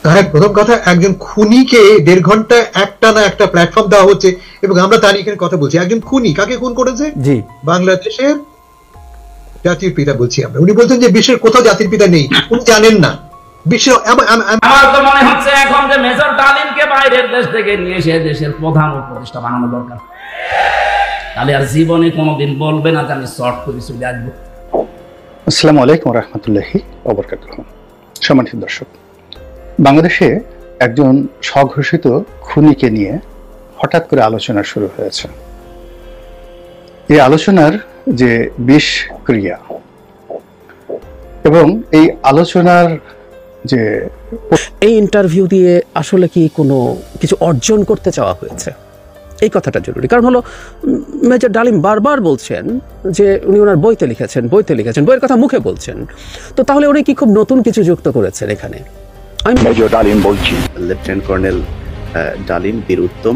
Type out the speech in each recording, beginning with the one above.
হ্যাঁ, প্রথম কথা, একজন খুনিকে 1.5 ঘন্টা একটানা একটা প্ল্যাটফর্ম দেওয়া হচ্ছে এবং আমরা তার এখানে কথা বলছি। একজন খুনি কাকে খুন করেছে? জি, বাংলাদেশের জাতির পিতা বলছি আমরা। উনি বলছেন যে বিশ্বের কোথাও জাতির পিতা নেই, উনি জানেন না। বিশ্বের আমার তো মনে হচ্ছে এখন যে মেজর ডালিমকে বাইরের দেশ থেকে নিয়ে এসে দেশের প্রধান উপদেষ্টা বানানো দরকার। তাহলে আর জীবনে কোনোদিন বলবে না যে আমি শর্ট করে চলে আসবো। আসসালামু আলাইকুম রহমতুল্লাহি ওয়া বারাকাতুহু। সম্মানিত দর্শক, বাংলাদেশে একজন স্বঘোষিত খুনিকে নিয়ে হঠাৎ করে আলোচনা শুরু হয়েছে। এই আলোচনার যে বিষক্রিয়া এবং এই আলোচনার যে এই ইন্টারভিউ দিয়ে আসলে কি কোনো কিছু অর্জন করতে চাওয়া হয়েছে, এই কথাটা জরুরি। কারণ হলো মেজর ডালিম বারবার বলছেন যে উনি ওনার বইতে লিখেছেন, বইয়ের কথা মুখে বলছেন। তো তাহলে উনি কি খুব নতুন কিছু যুক্ত করেছেন এখানে? আমি মেজর ডালিম বলছি। লেফটেন্যান্ট কর্নেল ডালিম বীর উত্তম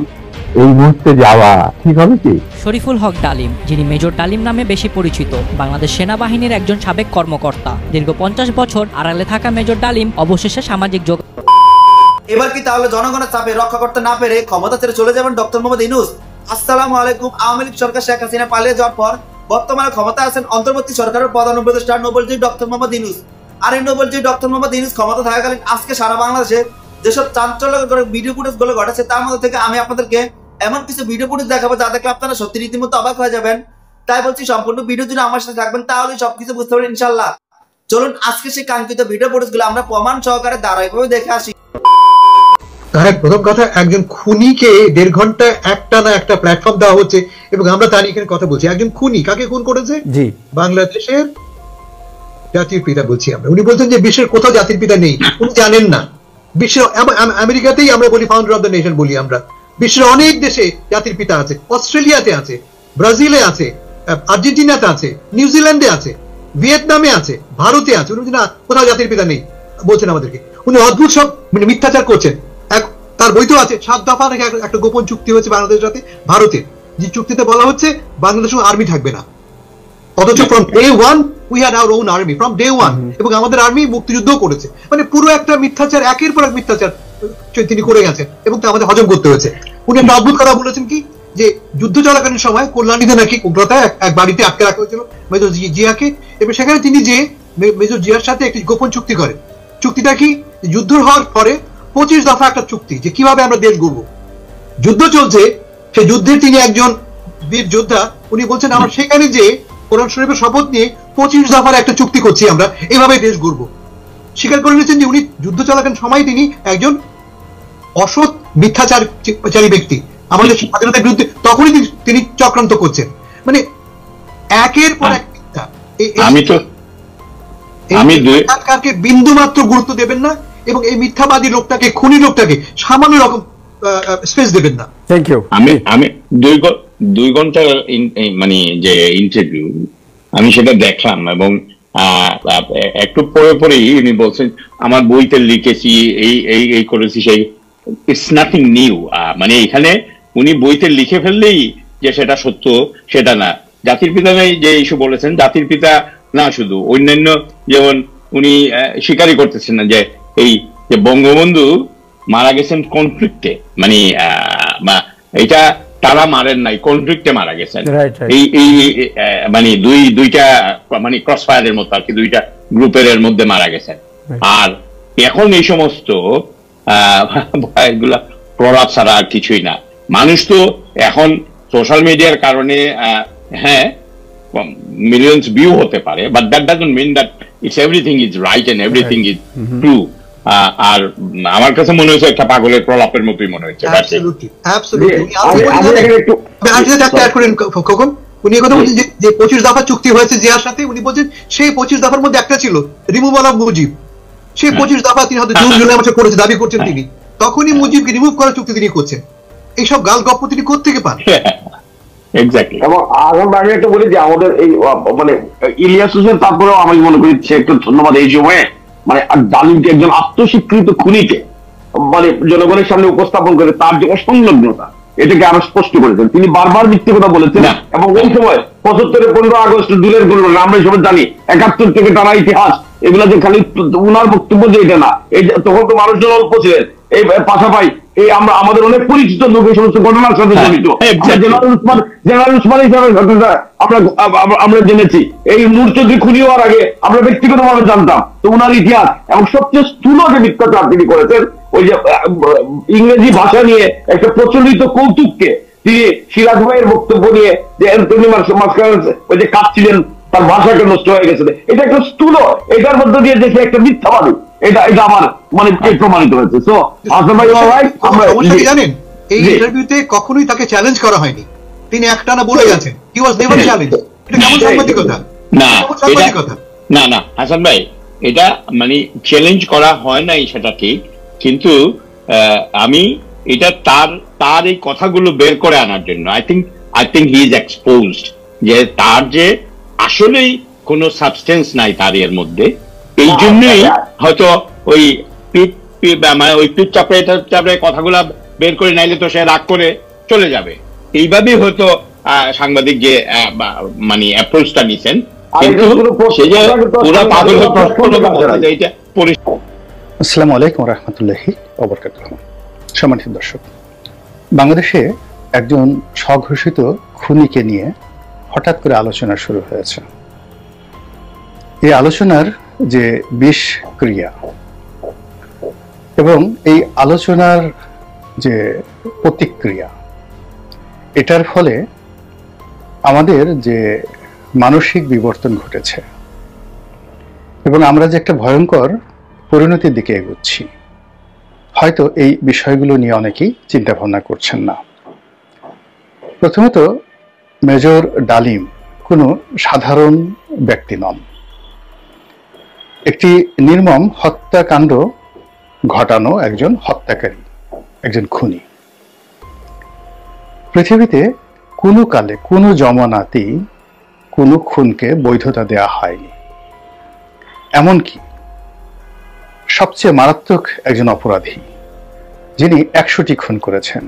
এই মুহূর্তে যাওয়া ঠিক হবে কি? শরীফুল হক ডালিম, যিনি মেজর ডালিম নামে বেশি পরিচিত, বাংলাদেশ সেনাবাহিনীর একজন সাবেক কর্মকর্তা। দীর্ঘ 50 বছর আড়ালে থাকা মেজর ডালিম অবশেষে সামাজিক যোগ। এবার কি তাহলে জনগণের চাপে রক্ষা করতে না পেরে ক্ষমতা ছেড়ে চলে যাবেন ডক্টর মোহাম্মদ ইউনূস? আসসালামু আলাইকুম। আওয়ামী লীগ সরকার শেখ হাসিনা পালিয়ে যাওয়ার পর বর্তমানে ক্ষমতা আছেন অন্তর্বর্তী সরকারের প্রধান উপদেষ্টা নোবেলজয়ী ডক্টর মোহাম্মদ ইউনূস। আর এই নোবেলজয়ী ডক্টর মোহাম্মদ ইউনূস ক্ষমতা থাকাকালীন আজকে সারা বাংলাদেশে যেসব চাঞ্চল্যকর ভিডিও ফুটেজ গুলো ঘটেছে, তার মধ্যে থেকে আমি আপনাদেরকে এমন কিছু ভিডিও ফুটেজ দেখাবো যা দেখলে আপনারা সত্যি রীতিমতো অবাক হয়ে যাবেন। তাই বলছি, সম্পূর্ণ ভিডিও জুড়ে আমার সাথে থাকবেন, তাহলে সবকিছু বুঝতে পারবেন ইনশাআল্লাহ। চলুন আজকে সেই কাঙ্ক্ষিত ভিডিও ফুটেজ গুলো আমরা প্রমাণ সহকারে ধারাবাহিকভাবে দেখে আসি। হ্যাঁ, প্রথম কথা, একজন খুনিকে 1.5 ঘন্টা একটানা একটা প্ল্যাটফর্ম দেওয়া হচ্ছে এবং আমরা তার এখানে কথা বলছি। একজন খুনি কাকে খুন করেছে? জি, বাংলাদেশের জাতির পিতা বলছি আমরা। উনি বলছেন যে বিশ্বের কোথাও জাতির পিতা নেই, উনি জানেন না। বিশ্বের আমেরিকাতেই আমরা বলি ফাউন্ডার অফ দ্য নেশন বলি আমরা। বিশ্বের অনেক দেশে জাতির পিতা আছে, অস্ট্রেলিয়াতে আছে, ব্রাজিলে আছে, আর্জেন্টিনাতে আছে, নিউজিল্যান্ডে আছে, ভিয়েতনামে আছে, ভারতে আছে। উনি না কোথাও জাতির পিতা নেই বলছেন আমাদেরকে। উনি অদ্ভুত সব মিথ্যাচার করছেন। তার বইতেও আছে 7 দফা নাকি একটা গোপন চুক্তি হয়েছে বাংলাদেশের সাথে ভারতের, যে চুক্তিতে বলা হচ্ছে বাংলাদেশের আর্মি থাকবে না। অথচ from day one we had our own army, from day one. এবং আমাদের আর্মি মুক্তিযুদ্ধও করেছে। মানে পুরো একটা মিথ্যাচার, একের পর এক মিথ্যাচার তিনি করে গেছেন এবং তা আমাদের হজম করতে হয়েছে। উনি একটা অদ্ভুত কথা বলেছেন কি, যে যুদ্ধ চলাকালীন সময় কল্যাণীতে নাকি উগ্রতায় এক বাড়িতে আটকে রাখা হয়েছিল মেজর জিয়াকে, এবং সেখানে তিনি যে মেজর জিয়ার সাথে একটি গোপন চুক্তি করেন। চুক্তিটা কি? যুদ্ধ হওয়ার পরে 25 দফা একটা চুক্তি, যে কিভাবে আমরা দেশ গড়ব। যুদ্ধ চলছে, সেই যুদ্ধে তিনি একজন বীর যোদ্ধা। উনি বলছেন আমরা সেখানে যে কোরআন শরীফের শপথ নিয়ে 25 দফার একটা চুক্তি করছি, আমরা এভাবে দেশ গড়ব। স্বীকার করে নিয়েছেন যে উনি যুদ্ধ চলাকালীন সময় তিনি একজন অসৎ মিথ্যাচারী ব্যক্তি, আমাদের স্বাধীনতার বিরুদ্ধে তখনই তিনি চক্রান্ত করছেন। মানে একের পর এক মিথ্যা। সরকারকে বিন্দু মাত্র গুরুত্ব দেবেন না এবং এই মিথ্যাবাদী লোকটাকে, খুনি লোকটাকে সামান্য রকম স্পেস দেবেন না। Thank you. আমি 2 ঘন্টার মানে যে ইন্টারভিউ আমি সেটা দেখলাম এবং একটু পরেই উনি বলছেন আমার বইতে লিখেছি, এই করেছি, সেই ইটস নাথিং নিউ। মানে এখানে উনি বইতে লিখে ফেললেই যে সেটা সত্য সেটা না। জাতির পিতা যে ইস্যু বলেছেন, জাতির পিতা না শুধু অন্যান্য, যেমন উনি স্বীকারই করতেছেন না যে এই যে বঙ্গবন্ধু মারা গেছেন কনফ্লিক্টে, মানে এটা তারা মারেন নাই, কনফ্লিক্টে মারা গেছেন। এই মানে দুইটা মানে ক্রস ফায়ারের মতো আর কি, দুইটা গ্রুপের মধ্যে মারা গেছেন। আর এখন এই সমস্ত এগুলা প্রলাপ ছাড়া আর কিছুই না। মানুষ তো এখন সোশ্যাল মিডিয়ার কারণে হ্যাঁ মিলিয়নস ভিউ হতে পারে, but that doesn't mean that it's everything is right and everything is true. আর আমার কাছে মনে হয়েছে একটা পাগলের প্রলাপের মতোই মনে হচ্ছে। উনি কথা বলছেন যে 25 দফা চুক্তি হয়েছে জিয়ার সাথে। উনি বলছেন সেই 25 দফার মধ্যে একটা ছিল রিমুভাল অফ মুজিব। সেই 25 দফা তিনি হয়তো জুন জুলাই মাসে করেছে, দাবি করছেন তিনি। তখনই মুজিবকে রিমুভ করার চুক্তি তিনি করছেন। এইসব গাল গপ্প তিনি কোত্থেকে পান? এবং আমি একটা বলি যে আমাদের এই মানে ইলিয়াস হোসেন, তারপরেও আমি মনে করি সে একটু ধন্যবাদ এই সময়ে, মানে ডালিমকে একজন আত্মস্বীকৃত খুনিকে মানে জনগণের সামনে উপস্থাপন করে তার যে অসংলগ্নতা, এটাকে আরো স্পষ্ট করেছেন। তিনি বারবার মিথ্যে কথা বলেছেন এবং ওই সময় 75-এর 15 আগস্ট দূরের ঘটনা আমরা সবাই জানি, 71 থেকে টানা ইতিহাস, এগুলা যে খালি উনার বক্তব্য যে এটা না, এই তখন তো মানুষজন অল্প ছিলেন, এই পাশাপাশি এই আমরা আমাদের অনেক পরিচিত লোক এই সমস্ত ঘটনার সাথে জড়িত। জেনারেল উসমান হিসাবে আমরা জেনেছি, এই নূর চৌধুরী খুনি হওয়ার আগে আমরা ব্যক্তিগতভাবে জানতাম। তো উনার ইতিহাস এবং সবচেয়ে স্থূল যে মিথ্যাচার তিনি করেছেন, ওই যে ইংরেজি ভাষা নিয়ে একটা প্রচলিত কৌতুককে তিনি সিরাজ ভাইয়ের বক্তব্য নিয়ে যে অ্যান্টনি মাস্কারেন্স ওই যে কাঁদছিলেন, তার ভাষাটা নষ্ট হয়ে গেছে, এটা একটা স্থূল, এটার মধ্যে দিয়ে দেখে একটা মিথ্যাবাদী, এটা আমার মানে প্রমাণিত হয়েছে। সো হাসান ভাই আমরা জানেন এই ইন্টারভিউতে কখনোই তাকে চ্যালেঞ্জ করা হয়নি, তিনি একটানা বলে গেছেন, হি ওয়াজ নেভার চ্যালেঞ্জ। এটা কেমন সাংবাদিকতা? না না হাসান ভাই, এটা মানে চ্যালেঞ্জ করা হয় নাই সেটা ঠিক, কিন্তু আমি এটা তার এই কথাগুলো বের করে আনার জন্য I think he is exposed, যে তার যে আসলেই কোনো সাবস্টেন্স নাই তার এর মধ্যে, এই জন্যই হয়তো ওই পিঠ চাপড়ে কথাগুলা বের করে, নাইলে তো সে রাগ করে চলে যাবে। এইভাবেই হয়তো সাংবাদিক যে মানে অ্যাপ্রোচটা নিছেন, কিন্তু সে যে পুরো পাগল এইটা। আসসালামু আলাইকুম রহমতুল্লাহি ওয়া বারাকাতুহু। সম্মানিত দর্শক, বাংলাদেশে একজন স্বঘোষিত খুনিকে নিয়ে হঠাৎ করে আলোচনা শুরু হয়েছে। এই আলোচনার যে বিষক্রিয়া এবং এই আলোচনার যে প্রতিক্রিয়া, এটার ফলে আমাদের যে মানসিক বিবর্তন ঘটেছে এবং আমরা যে একটা ভয়ঙ্কর পরিণতির দিকে এগোচ্ছি, হয়তো এই বিষয়গুলো নিয়ে অনেকেই চিন্তা ভাবনা করছেন না। প্রথমত, মেজর ডালিম কোনো সাধারণ ব্যক্তি নন। একটি নির্মম হত্যাকাণ্ড ঘটানো একজন হত্যাকারী, একজন খুনি। পৃথিবীতে কোনো কালে কোনো জমানাতেই কোনো খুনকে বৈধতা দেয়া হয়নি। এমনকি সবচেয়ে মারাত্মক একজন অপরাধী, যিনি 100টি খুন করেছেন,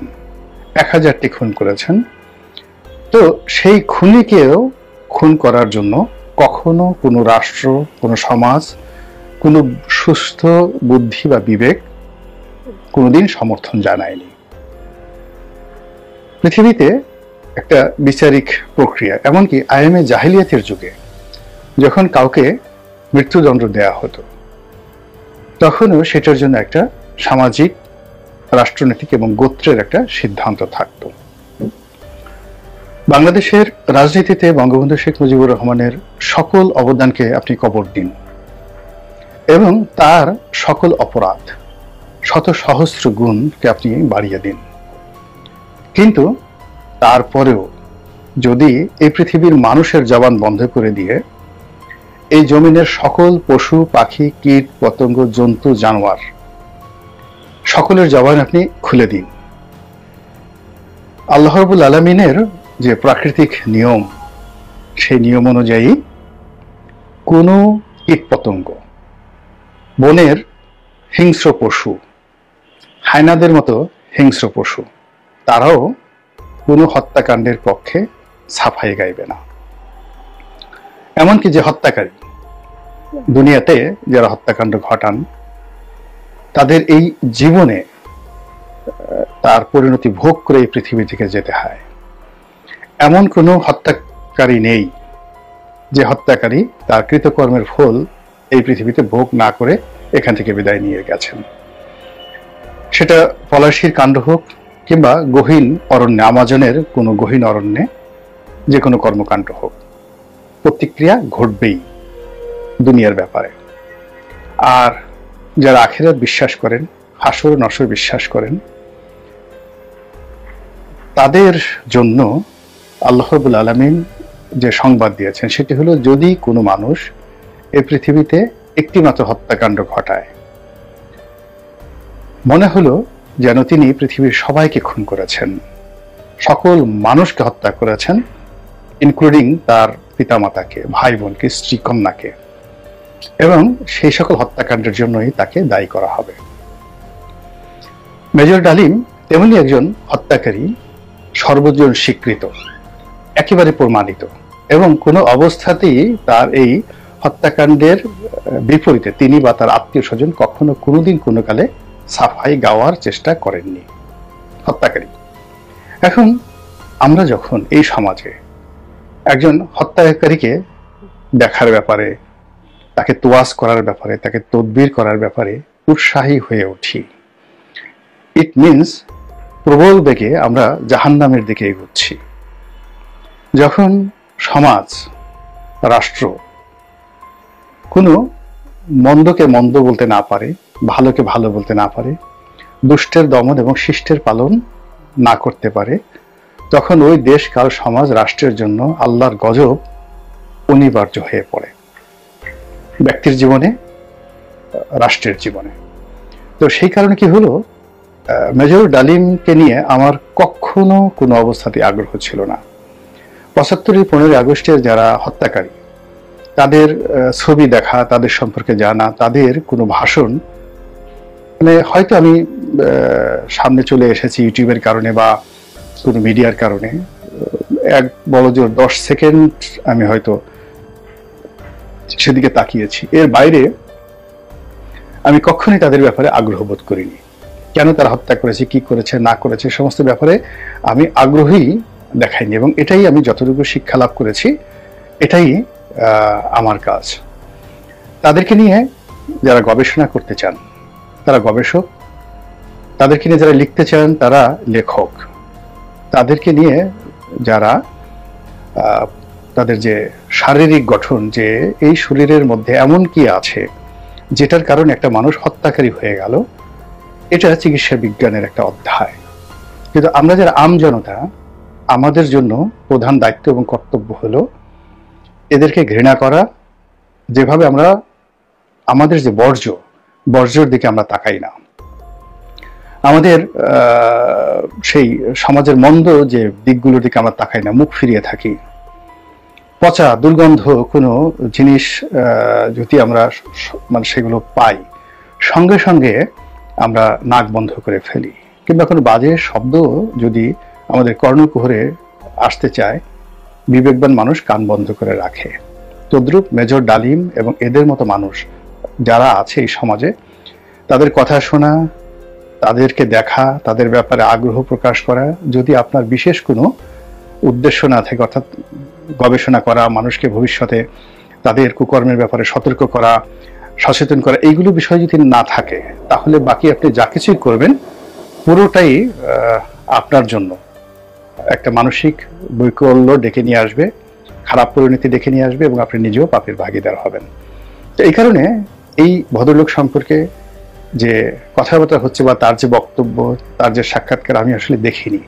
1000টি খুন করেছেন, তো সেই খুনিকেও খুন করার জন্য কখনো কোনো রাষ্ট্র, কোনো সমাজ, কোনো সুস্থ বুদ্ধি বা বিবেক কোনোদিন সমর্থন জানায়নি। পৃথিবীতে একটা বিচারিক প্রক্রিয়া, এমনকি আইএমএ জাহিলিয়াতের যুগে যখন কাউকে মৃত্যুদণ্ড দেয়া হতো, তখনও সেটার জন্য একটা সামাজিক, রাষ্ট্রনীতিক এবং গোত্রের একটা সিদ্ধান্ত থাকত। বাংলাদেশের রাজনীতিতে বঙ্গবন্ধু শেখ মুজিবুর রহমানের সকল অবদানকে আপনি কবর দিন এবং তার সকল অপরাধ, শত সহস্র গুণকে আপনি বাড়িয়ে দিন, কিন্তু তারপরেও যদি এই পৃথিবীর মানুষের জবান বন্ধ করে দিয়ে এই জমিনের সকল পশু পাখি, কীট পতঙ্গ, জন্তু, জানোয়ার সকলের জবান আপনি খুলে দিন, আল্লাহ রাব্বুল আলামিনের যে প্রাকৃতিক নিয়ম, সেই নিয়ম অনুযায়ী কোনো কীট পতঙ্গ, বনের হিংস্র পশু, হায়নাদের মতো হিংস্র পশু, তারাও কোনো হত্যাকাণ্ডের পক্ষে সাফাই গাইবে না। এমনকি যে হত্যাকারী, দুনিয়াতে যারা হত্যাকাণ্ড ঘটান, তাদের এই জীবনে তার পরিণতি ভোগ করে এই পৃথিবী থেকে যেতে হয়। এমন কোনো হত্যাকারী নেই যে হত্যাকারী তার কৃতকর্মের ফল এই পৃথিবীতে ভোগ না করে এখান থেকে বিদায় নিয়ে গেছেন। সেটা পলাশীর কাণ্ড হোক কিংবা গহীন অরণ্যে, আমাজনের কোনো গহীন অরণ্যে যে কোনো কর্মকাণ্ড হোক, প্রতিক্রিয়া ঘটবেই দুনিয়ার ব্যাপারে। আর যারা আখিরাত বিশ্বাস করেন, হাসর নসর বিশ্বাস করেন, তাদের জন্য আল্লাহ রাব্বুল আলামিন যে সংবাদ দিয়েছেন সেটি হলো, যদি কোনো মানুষ এই পৃথিবীতে একটি মাত্র হত্যাকাণ্ড ঘটায়, মনে হলো যেন তিনি পৃথিবীর সবাইকে খুন করেছেন, সকল মানুষকে হত্যা করেছেন, ইনক্লুডিং তার পিতামাতাকে, ভাই বোনকে, স্ত্রী কন্যাকে, এবং সেই সকল হত্যাকাণ্ডের জন্যই তাকে দায়ী করা হবে। মেজর ডালিম তেমনি একজন হত্যাকারী, সর্বজন স্বীকৃত, একেবারে প্রমাণিত, এবং কোনো অবস্থাতেই তার এই হত্যাকাণ্ডের বিপরীতে তিনি বা তার আত্মীয় স্বজন কখনো কোনোদিন কোনো কালে সাফাই গাওয়ার চেষ্টা করেননি হত্যাকারী। এখন আমরা যখন এই সমাজে একজন হত্যাকারীকে দেখার ব্যাপারে, তাকে তোয়াজ করার ব্যাপারে, তাকে তদবির করার ব্যাপারে উৎসাহী হয়ে উঠি, ইট মিনস প্রবল বেগে আমরা জাহান্নামের দিকে এগোচ্ছি। যখন সমাজ, রাষ্ট্র কোনো মন্দকে মন্দ বলতে না পারে, ভালোকে ভালো বলতে না পারে, দুষ্টের দমন এবং শিষ্টের পালন না করতে পারে, তখন ওই দেশ, কাল, সমাজ, রাষ্ট্রের জন্য আল্লাহর গজব অনিবার্য হয়ে পড়ে, ব্যক্তির জীবনে, রাষ্ট্রের জীবনে। তো সেই কারণে কি হলো, মেজর ডালিমকে নিয়ে আমার কখনো কোনো অবস্থাতে আগ্রহ ছিল না। ৭৫ 15 আগস্টের যারা হত্যাকারী, তাদের ছবি দেখা, তাদের সম্পর্কে জানা, তাদের কোনো ভাষণ, মানে হয়তো আমি সামনে চলে এসেছি ইউটিউবের কারণে বা কোনো মিডিয়ার কারণে, এক বড়জোর 10 সেকেন্ড আমি হয়তো সেদিকে তাকিয়েছি। এর বাইরে আমি কখনোই তাদের ব্যাপারে আগ্রহ বোধ করিনি। কেন তারা হত্যা করেছে, কি করেছে না করেছে, সমস্ত ব্যাপারে আমি আগ্রহী দেখাইনি, এবং এটাই আমি যতটুকু শিক্ষা লাভ করেছি, এটাই আমার কাজ। তাদেরকে নিয়ে যারা গবেষণা করতে চান তারা গবেষক, তাদেরকে নিয়ে যারা লিখতে চান তারা লেখক, তাদেরকে নিয়ে যারা তাদের যে শারীরিক গঠন, যে এই শরীরের মধ্যে এমন কি আছে যেটার কারণে একটা মানুষ হত্যাকারী হয়ে গেল, এটা চিকিৎসা বিজ্ঞানের একটা অধ্যায়। কিন্তু আমরা যারা আম জনতা, আমাদের জন্য প্রধান দায়িত্ব এবং কর্তব্য হলো এদেরকে ঘৃণা করা। যেভাবে আমরা আমাদের যে বর্জ্যর দিকে আমরা তাকাই না, আমাদের সেই সমাজের মন্দ যে দিকগুলোর দিকে আমরা তাকাই না, মুখ ফিরিয়ে থাকি, পচা দুর্গন্ধ কোনো জিনিস যদি আমরা মানে সেগুলো পাই, সঙ্গে সঙ্গে আমরা নাক বন্ধ করে ফেলি, কিংবা কোনো বাজে শব্দ যদি আমাদের কর্ণকুহরে আসতে চায়, বিবেকবান মানুষ কান বন্ধ করে রাখে। তদ্রূপ মেজর ডালিম এবং এদের মতো মানুষ যারা আছে এই সমাজে, তাদের কথা শোনা, তাদেরকে দেখা, তাদের ব্যাপারে আগ্রহ প্রকাশ করা, যদি আপনার বিশেষ কোনো উদ্দেশ্য না থাকে, অর্থাৎ গবেষণা করা, মানুষকে ভবিষ্যতে তাদের কুকর্মের ব্যাপারে সতর্ক করা, সচেতন করা, এইগুলো বিষয় যদি না থাকে, তাহলে বাকি আপনি যা কিছুই করবেন পুরোটাই আপনার জন্য একটা মানসিক বৈকল্য ডেকে নিয়ে আসবে, খারাপ পরিণতি ডেকে নিয়ে আসবে, এবং আপনি নিজেও পাপের ভাগীদার হবেন। তো এই কারণে এই ভদ্রলোক সম্পর্কে যে কথাবার্তা হচ্ছে বা তার যে বক্তব্য, তার যে সাক্ষাৎকার আমি আসলে দেখিনি,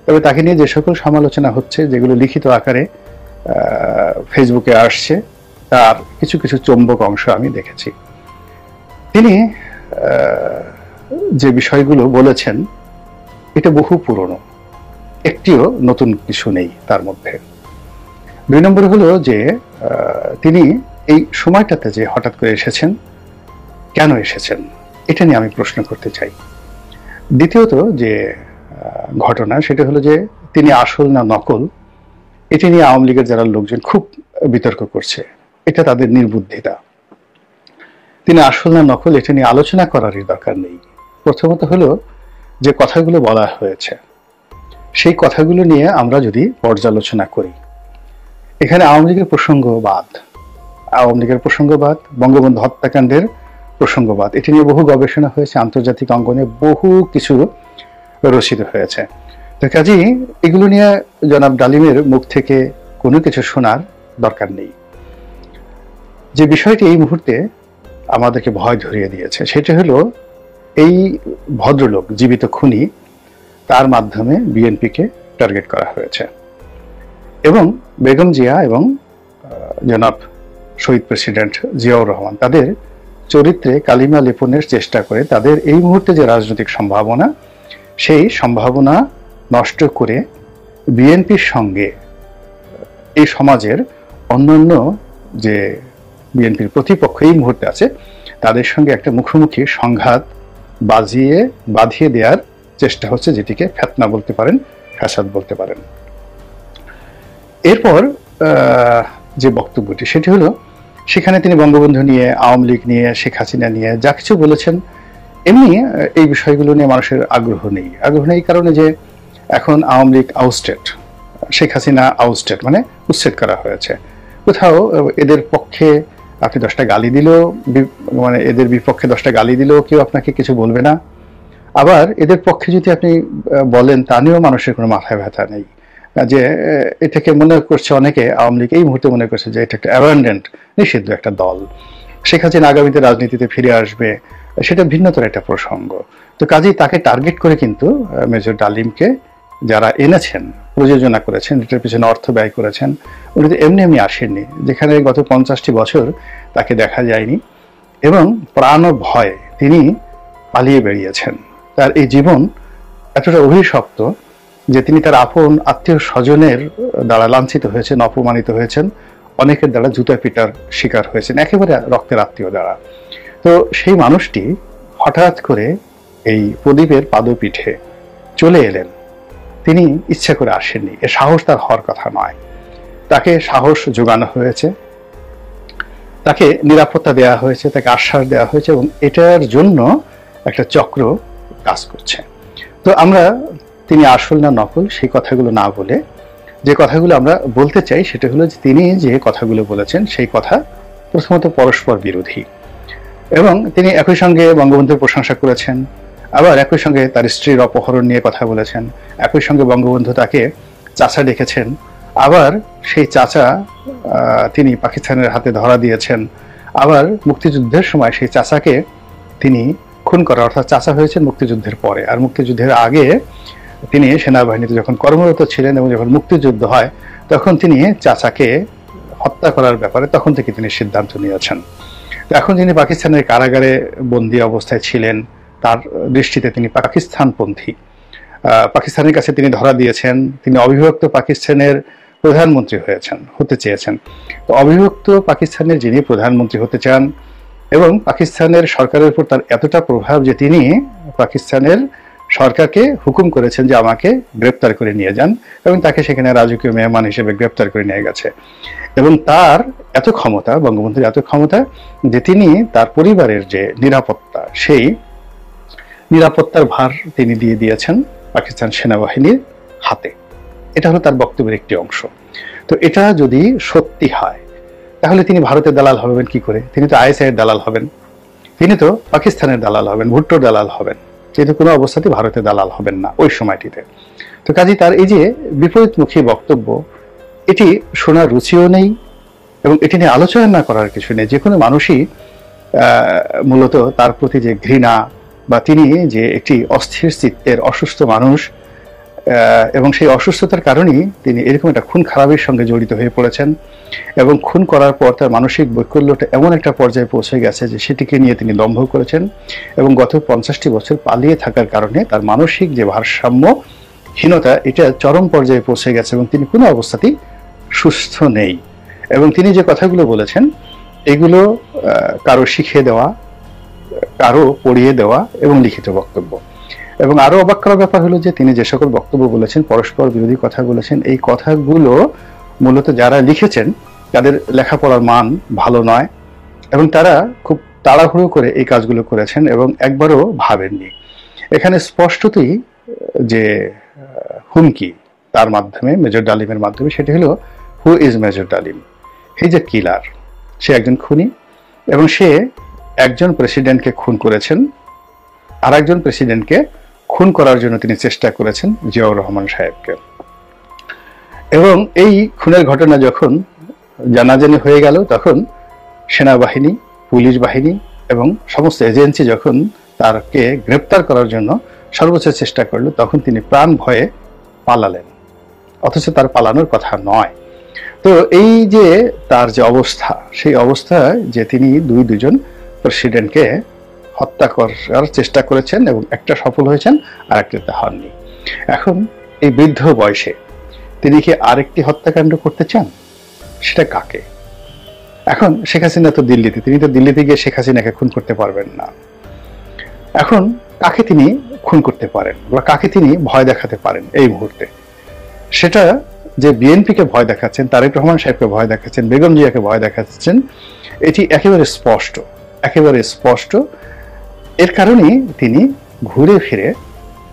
তবে তাকে নিয়ে যে সকল সমালোচনা হচ্ছে, যেগুলো লিখিত আকারে ফেসবুকে আসছে, তার কিছু কিছু চম্বক অংশ আমি দেখেছি। তিনি যে বিষয়গুলো বলেছেন এটা বহু পুরনো, একটিও নতুন কিছু নেই তার মধ্যে। 2 নম্বর হলো যে তিনি এই সময়টাতে যে হঠাৎ করে এসেছেন, কেন এসেছেন, এটা নিয়ে আমি প্রশ্ন করতে চাই। দ্বিতীয়ত যে ঘটনা, সেটা হলো যে তিনি আসল না নকল, এটি নিয়ে আওয়ামী লীগের যারা লোকজন খুব বিতর্ক করছে, এটা তাদের নির্বুদ্ধিতা। তিনি আসল না নকল এটা নিয়ে আলোচনা করারই দরকার নেই। প্রথমত হলো যে কথাগুলো বলা হয়েছে, সেই কথাগুলো নিয়ে আমরা যদি পর্যালোচনা করি, এখানে আওয়ামী লীগের প্রসঙ্গবাদ, বঙ্গবন্ধু হত্যাকাণ্ডের প্রসঙ্গবাদ, এটি নিয়ে বহু গবেষণা হয়েছে, আন্তর্জাতিক অঙ্গনে বহু কিছু রচিত হয়েছে। তো কাজেই এগুলো নিয়ে জনাব ডালিমের মুখ থেকে কোনো কিছু শোনার দরকার নেই। যে বিষয়টি এই মুহূর্তে আমাদেরকে ভয় ধরিয়ে দিয়েছে, সেটা হলো এই ভদ্রলোক, জীবিত খুনি, তার মাধ্যমে বিএনপিকে টার্গেট করা হয়েছে, এবং বেগম জিয়া এবং জনাব শহীদ প্রেসিডেন্ট জিয়াউর রহমান তাদের চরিত্রে কালিমা লেপনের চেষ্টা করে তাদের এই মুহূর্তে যে রাজনৈতিক সম্ভাবনা, সেই সম্ভাবনা নষ্ট করে বিএনপির সঙ্গে এই সমাজের অন্যান্য যে বিএনপির প্রতিপক্ষ এই মুহূর্তে আছে, তাদের সঙ্গে একটা মুখোমুখি সংঘাত বাঁধিয়ে দেওয়ার চেষ্টা হচ্ছে, যেটিকে ফেতনা বলতে পারেন, ফ্যাসাদ বলতে পারেন। এরপর যে বক্তব্যটি সেটি হলো, সেখানে তিনি বঙ্গবন্ধু নিয়ে, আওয়ামী লীগ নিয়ে, শেখ হাসিনা নিয়ে যা কিছু বলেছেন, এমনি এই বিষয়গুলো নিয়ে মানুষের আগ্রহ নেই। আগ্রহ নেই কারণে যে এখন আওয়ামী লীগ আউটস্টেড, শেখ হাসিনা আউটস্টেড, মানে উচ্ছেদ করা হয়েছে। কোথাও এদের পক্ষে আপনি 10টা গালি দিলেও, মানে এদের বিপক্ষে 10টা গালি দিলেও কেউ আপনাকে কিছু বলবে না। আবার এদের পক্ষে যদি আপনি বলেন, তা নিয়েও মানুষের কোনো মাথায় ব্যথা নেই। যে এটাকে মনে করছে অনেকে, আওয়ামী লীগ এই মুহূর্তে মনে করছে যে এটা একটা অ্যাবান্ডেন্ট, নিষিদ্ধ একটা দল, শেখ হাসিনা আগামীতে রাজনীতিতে ফিরে আসবে, সেটা ভিন্নতর একটা প্রসঙ্গ। তো কাজেই তাকে টার্গেট করে কিন্তু মেজর ডালিমকে যারা এনেছেন, প্রযোজনা করেছেন, এটার পিছনে অর্থ ব্যয় করেছেন, উনি তো এমনি এমনি আসেননি। যেখানে গত 50টি বছর তাকে দেখা যায়নি এবং প্রাণ ভয় তিনি পালিয়ে বেরিয়েছেন। তার এই জীবন এতটা অভিশপ্ত যে তিনি তার আপন আত্মীয় স্বজনের দ্বারা লাঞ্ছিত হয়েছেন, অপমানিত হয়েছেন, অনেকের দ্বারা জুতা পিটার শিকার হয়েছেন, একেবারে রক্তের আত্মীয় দ্বারা। তো সেই মানুষটি হঠাৎ করে এই প্রদীপের পাদপীঠে চলে এলেন। তিনি ইচ্ছা করে আসেননি, এ সাহস তার হওয়ার কথা নয়। তাকে সাহস যোগানো হয়েছে, তাকে নিরাপত্তা দেওয়া হয়েছে, তাকে আশ্বাস দেওয়া হয়েছে এবং এটার জন্য একটা চক্র কাজ করছে। তো আমরা তিনি আসল না নকল সেই কথাগুলো না বলে যে কথাগুলো আমরা বলতে চাই সেটা হলো যে তিনি যে কথাগুলো বলেছেন সেই কথা প্রথমত পরস্পর বিরোধী, এবং তিনি একই সঙ্গে বঙ্গবন্ধুর প্রশংসা করেছেন, আবার একই সঙ্গে তার স্ত্রীর অপহরণ নিয়ে কথা বলেছেন, একই সঙ্গে বঙ্গবন্ধু তাকে চাচা ডেকেছেন, আবার সেই চাচা তিনি পাকিস্তানের হাতে ধরা দিয়েছেন, আবার মুক্তিযুদ্ধের সময় সেই চাচাকে তিনি খুন করা, অর্থাৎ চাচা হয়েছেন মুক্তিযুদ্ধের পরে, আর মুক্তিযুদ্ধের আগে তিনি সেনাবাহিনীতে যখন কর্মরত ছিলেন এবং যখন মুক্তিযুদ্ধ হয় তখন তিনি চাচাকে হত্যা করার ব্যাপারে তখন থেকে তিনি সিদ্ধান্ত নিয়েছেন। এখন যিনি পাকিস্তানের কারাগারে বন্দী অবস্থায় ছিলেন, তার দৃষ্টিতে তিনি পাকিস্তানপন্থী, পাকিস্তানের কাছে তিনি ধরা দিয়েছেন, তিনি অবিভক্ত পাকিস্তানের প্রধানমন্ত্রী হতে চেয়েছেন। তো অবিভক্ত পাকিস্তানের যিনি প্রধানমন্ত্রী হতে চান এবং পাকিস্তানের সরকারের উপর তার এতটা প্রভাব যে তিনি পাকিস্তানের সরকারকে হুকুম করেছেন যে আমাকে গ্রেপ্তার করে নিয়ে যান, এবং তাকে সেখানে রাজকীয় মেহমান হিসেবে গ্রেপ্তার করে নিয়ে গেছে। এবং তার এত ক্ষমতা, বঙ্গবন্ধুর এত ক্ষমতা যে তিনি তার পরিবারের যে নিরাপত্তা, সেই নিরাপত্তার ভার তিনি দিয়ে দিয়েছেন পাকিস্তান সেনাবাহিনীর হাতে। এটা হলো তার বক্তব্যের একটি অংশ। তো এটা যদি সত্যি হয় তাহলে তিনি ভারতের দালাল হবেন কি করে? তিনি তো আইএসআই এর দালাল হবেন, তিনি তো পাকিস্তানের দালাল হবেন, ভুট্টোর দালাল হবেন, কিন্তু কোনো অবস্থাতেই ভারতের দালাল হবেন না ওই সময়টিতে। তো কাজেই তার এই যে বিপরীতমুখী বক্তব্য, এটি শোনার রুচিও নেই এবং এটি নিয়ে আলোচনা না করার কিছু নেই। যে কোনো মানুষই মূলত তার প্রতি যে ঘৃণা, বা তিনি যে একটি অস্থির চিত্তের অসুস্থ মানুষ এবং সেই অসুস্থতার কারণেই তিনি এরকম একটা খুন খারাপের সঙ্গে জড়িত হয়ে পড়েছেন, এবং খুন করার পর তার মানসিক বৈকল্যটা এমন একটা পর্যায়ে পৌঁছে গেছে যে সেটিকে নিয়ে তিনি দম্ভ করেছেন, এবং গত 50টি বছর পালিয়ে থাকার কারণে তার মানসিক যে ভারসাম্যহীনতা এটা চরম পর্যায়ে পৌঁছে গেছে এবং তিনি কোনো অবস্থাতেই সুস্থ নেই। এবং তিনি যে কথাগুলো বলেছেন এগুলো কারো শিখিয়ে দেওয়া, কারো পড়িয়ে দেওয়া এবং লিখিত বক্তব্য। এবং আরো অবাক করার ব্যাপার হলো যে তিনি যে সকল বক্তব্য বলেছেন, পরস্পর বিরোধী কথা বলেছেন, এই কথাগুলো মূলত যারা লিখেছেন তাদের লেখাপড়ার মান ভালো নয় এবং তারা খুব তাড়াহুড়ো করে এই কাজগুলো করেছেন এবং একবারও ভাবেননি। এখানে স্পষ্টতই যে হুমকি তার মাধ্যমে, মেজর ডালিমের মাধ্যমে, সেটি হলো হু ইজ মেজর ডালিম? হি ইজ এ কিলার, সে একজন খুনি এবং সে একজন প্রেসিডেন্টকে খুন করেছেন, আর একজন প্রেসিডেন্টকে খুন করার জন্য তিনি চেষ্টা করেছেন, জিয়াউর রহমান সাহেবকে। এবং এই খুনের ঘটনা যখন জানাজানি হয়ে গেল তখন সেনাবাহিনী, পুলিশ বাহিনী এবং সমস্ত এজেন্সি যখন তাকে গ্রেপ্তার করার জন্য সর্বোচ্চ চেষ্টা করলো তখন তিনি প্রাণ ভয়ে পালালেন, অথচ তার পালানোর কথা নয়। তো এই যে তার যে অবস্থা, সেই অবস্থায় যে তিনি দুজন প্রেসিডেন্টকে হত্যা করার চেষ্টা করেছেন এবং একটা সফল হয়েছেন আর একটা হননি। এখন এই বৃদ্ধ বয়সে তিনি কি আরেকটি হত্যাকাণ্ড করতে চান? সেটা কাকে? এখন শেখ হাসিনা তো দিল্লিতে, তিনি তো দিল্লিতে গিয়ে শেখ হাসিনাকে খুন করতে পারবেন না। এখন কাকে তিনি খুন করতে পারেন বা কাকে তিনি ভয় দেখাতে পারেন এই মুহূর্তে? সেটা যে বিএনপিকে ভয় দেখাচ্ছেন, তারেক রহমান সাহেবকে ভয় দেখাচ্ছেন, বেগম জিয়াকে ভয় দেখাচ্ছেন, এটি একেবারে স্পষ্ট। এর কারণেই তিনি ঘুরে ফিরে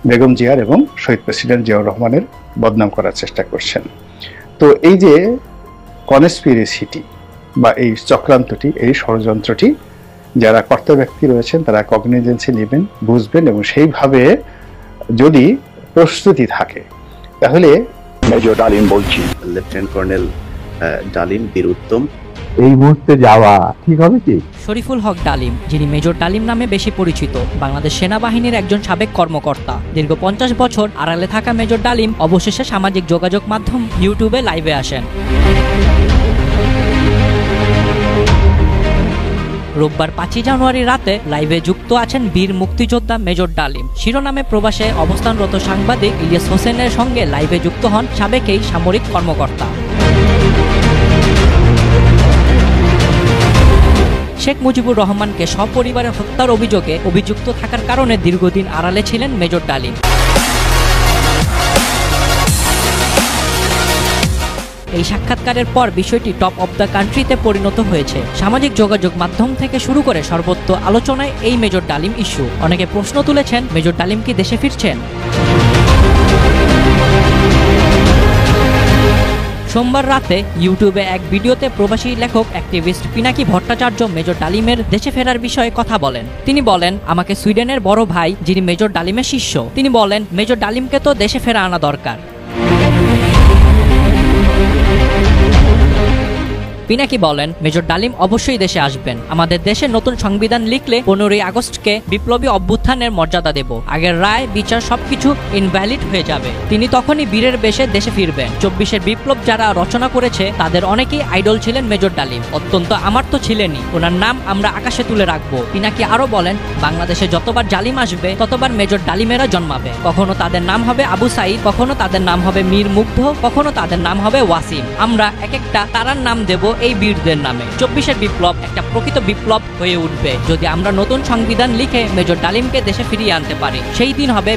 বেগম জিয়ার এবং শহীদ প্রেসিডেন্ট জিয়াউর রহমানের বদনাম করার চেষ্টা করছেন। তো এই যে কনস্পিরেসিটি বা এই চক্রান্তটি, এই ষড়যন্ত্রটি যারা কর্তা ব্যক্তি রয়েছেন তারা কগনিজেন্সে নেবেন, বুঝবেন, এবং সেইভাবে যদি প্রস্তুতি থাকে তাহলে মেজর ডালিম বলছি, লেফটেন্যান্ট কর্নেল ডালিম বীর উত্তম, এই মুহূর্তে যাওয়া ঠিক হবে কি? শরীফুল হক ডালিম, যিনি মেজর ডালিম নামে বেশি পরিচিত, বাংলাদেশ সেনাবাহিনীর একজন সাবেক কর্মকর্তা। দীর্ঘ 50 বছর আড়ালে থাকা মেজর ডালিম অবশেষে সামাজিক যোগাযোগ মাধ্যম ইউটিউবে লাইভে আসেন। রোববার 5 জানুয়ারি রাতে লাইভে যুক্ত আছেন বীর মুক্তিযোদ্ধা মেজর ডালিম। শিরোনামে প্রবাসে অবস্থানরত সাংবাদিক ইলিয়াস হোসেনের সঙ্গে লাইভে যুক্ত হন সাবেক এই সামরিক কর্মকর্তা। শেখ মুজিবুর রহমানকে সপরিবারে হত্যার অভিযোগে অভিযুক্ত থাকার কারণে দীর্ঘদিন আড়ালে ছিলেন মেজর ডালিম। এই সাক্ষাৎকারের পর বিষয়টি টপ অব দ্য কান্ট্রিতে পরিণত হয়েছে। সামাজিক যোগাযোগ মাধ্যম থেকে শুরু করে সর্বত্র আলোচনায় এই মেজর ডালিম ইস্যু। অনেকে প্রশ্ন তুলেছেন, মেজর ডালিম কি দেশে ফিরছেন? সোমবার রাতে ইউটিউবে এক ভিডিওতে প্রবাসী লেখক অ্যাক্টিভিস্ট পিনাকি ভট্টাচার্য মেজর ডালিমের দেশে ফেরার বিষয়ে কথা বলেন। তিনি বলেন, আমাকে সুইডেনের বড় ভাই যিনি মেজর ডালিমের শিষ্য, তিনি বলেন মেজর ডালিমকে তো দেশে ফেরা আনা দরকার। পিনাকি বলেন, মেজর ডালিম অবশ্যই দেশে আসবেন। আমাদের দেশে নতুন সংবিধান লিখলে 15ই আগস্টকে বিপ্লবী অভ্যুত্থানের মর্যাদা দেব। আগের রায় বিচার সবকিছু ইনভ্যালিড হয়ে যাবে। তিনি তখনই বীরের বেশে দেশে ফিরবেন। 24-এর বিপ্লব যারা রচনা করেছে তাদের অনেকেই আইডল ছিলেন মেজর ডালিম। অত্যন্ত আমার তো ছিলেনই, ওনার নাম আমরা আকাশে তুলে রাখবো। পিনাকি আরো বলেন, বাংলাদেশে যতবার জালিম আসবে ততবার মেজর ডালিমেরা জন্মাবে। কখনো তাদের নাম হবে আবু সাইদ, কখনো তাদের নাম হবে মীর মুগ্ধ, কখনো তাদের নাম হবে ওয়াসিম। আমরা এক একটা তারার নাম দেব এই বীরদের নামে। 24-এর বিপ্লব একটা প্রকৃত বিপ্লব হয়ে উঠবে যদি আমরা নতুন সংবিধান লিখে মেজর ডালিমকে দেশে ফিরিয়ে আনতে পারি। সেই দিন হবে।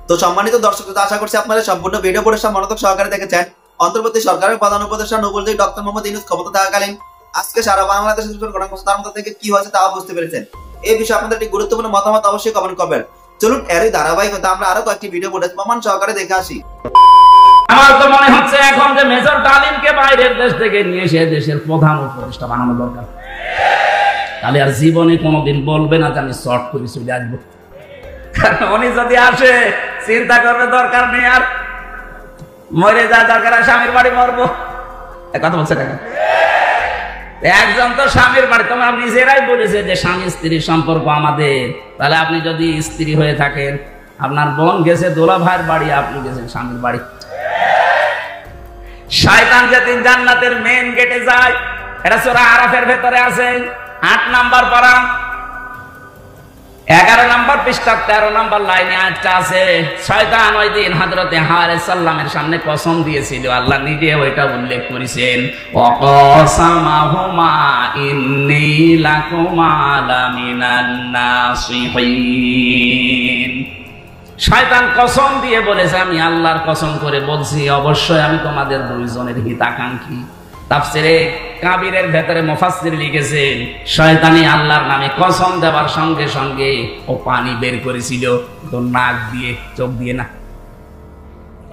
তো সম্মানিত দর্শক, আশা করছি আপনারা সম্পূর্ণ ভিডিও পড়ে মনোযোগ সহকারে দেখেছেন। অন্তর্বর্তী সরকারের প্রধান উপদেষ্টা নোবেল জয়ী ডক্টর মোহাম্মদ ইউনূস ক্ষমতা থাকাকালীন আজকে সারা বাংলাদেশের ঘটনার মধ্যে থেকে কি হয়েছে তাও বুঝতে পেরেছেন। এই বিষয়ে আপনাদের একটি গুরুত্বপূর্ণ মতামত অবশ্যই কমেন্ট করবেন। চলুন এরই ধারাবাহিকতা আমরা আরো কয়েকটি ভিডিও পড়ে প্রমাণ সহকারে দেখে আসি। আমার তো মনে হচ্ছে এখন যে মেজর ডালিমকে বাইরের দেশ থেকে নিয়ে এসে দেশের প্রধান উপদেষ্টা বানানো দরকার। তাহলে আর জীবনে কোনোদিন বলবে না যে আমি শর্ট করে চলে আসবো। উনি যদি আসে চিন্তা করবে দরকার নেই, আর মরে যা দরকার, স্বামীর বাড়ি মরবো। কথা বলছে টাকা একজন তো স্বামীর বাড়ি, তোমরা নিজেরাই বলেছে যে স্বামী স্ত্রীর সম্পর্ক আমাদের। তাহলে আপনি যদি স্ত্রী হয়ে থাকেন, আপনার বোন গেছে দোলা ভাইয়ের বাড়ি, আপনি গেছেন স্বামীর বাড়ি। শয়তান যেদিন জান্নাতের মেন গেটে যায়, এটা সূরা আরাফের ভেতরে আছে 8 নাম্বার পারা 11 নাম্বার পৃষ্ঠা 13 নাম্বার লাইনে আয়াতটা আছে। শয়তান ওই দিন হযরতে হাওয়া আলাইহিস সালামের সামনে কসম দিয়েছিল, আল্লাহ নিজে ওইটা উল্লেখ করেছেন, ওয়াকাসামাহুমা ইন্নী লাকুমা লামিনান নাসিহিন। শয়তান কসম দিয়ে বলেছে, আমি আল্লাহর কসম করে বলছি অবশ্যই আমি তোমাদের দুইজনের হিতাকাঙ্ক্ষী। তাফসিরে কাবিরের ভেতরে মুফাসসির লিখেছেন, শয়তানি আল্লাহর নামে কসম দেওয়ার সঙ্গে সঙ্গে ও পানি বের করেছিল, তো নাক দিয়ে, চোখ দিয়ে না।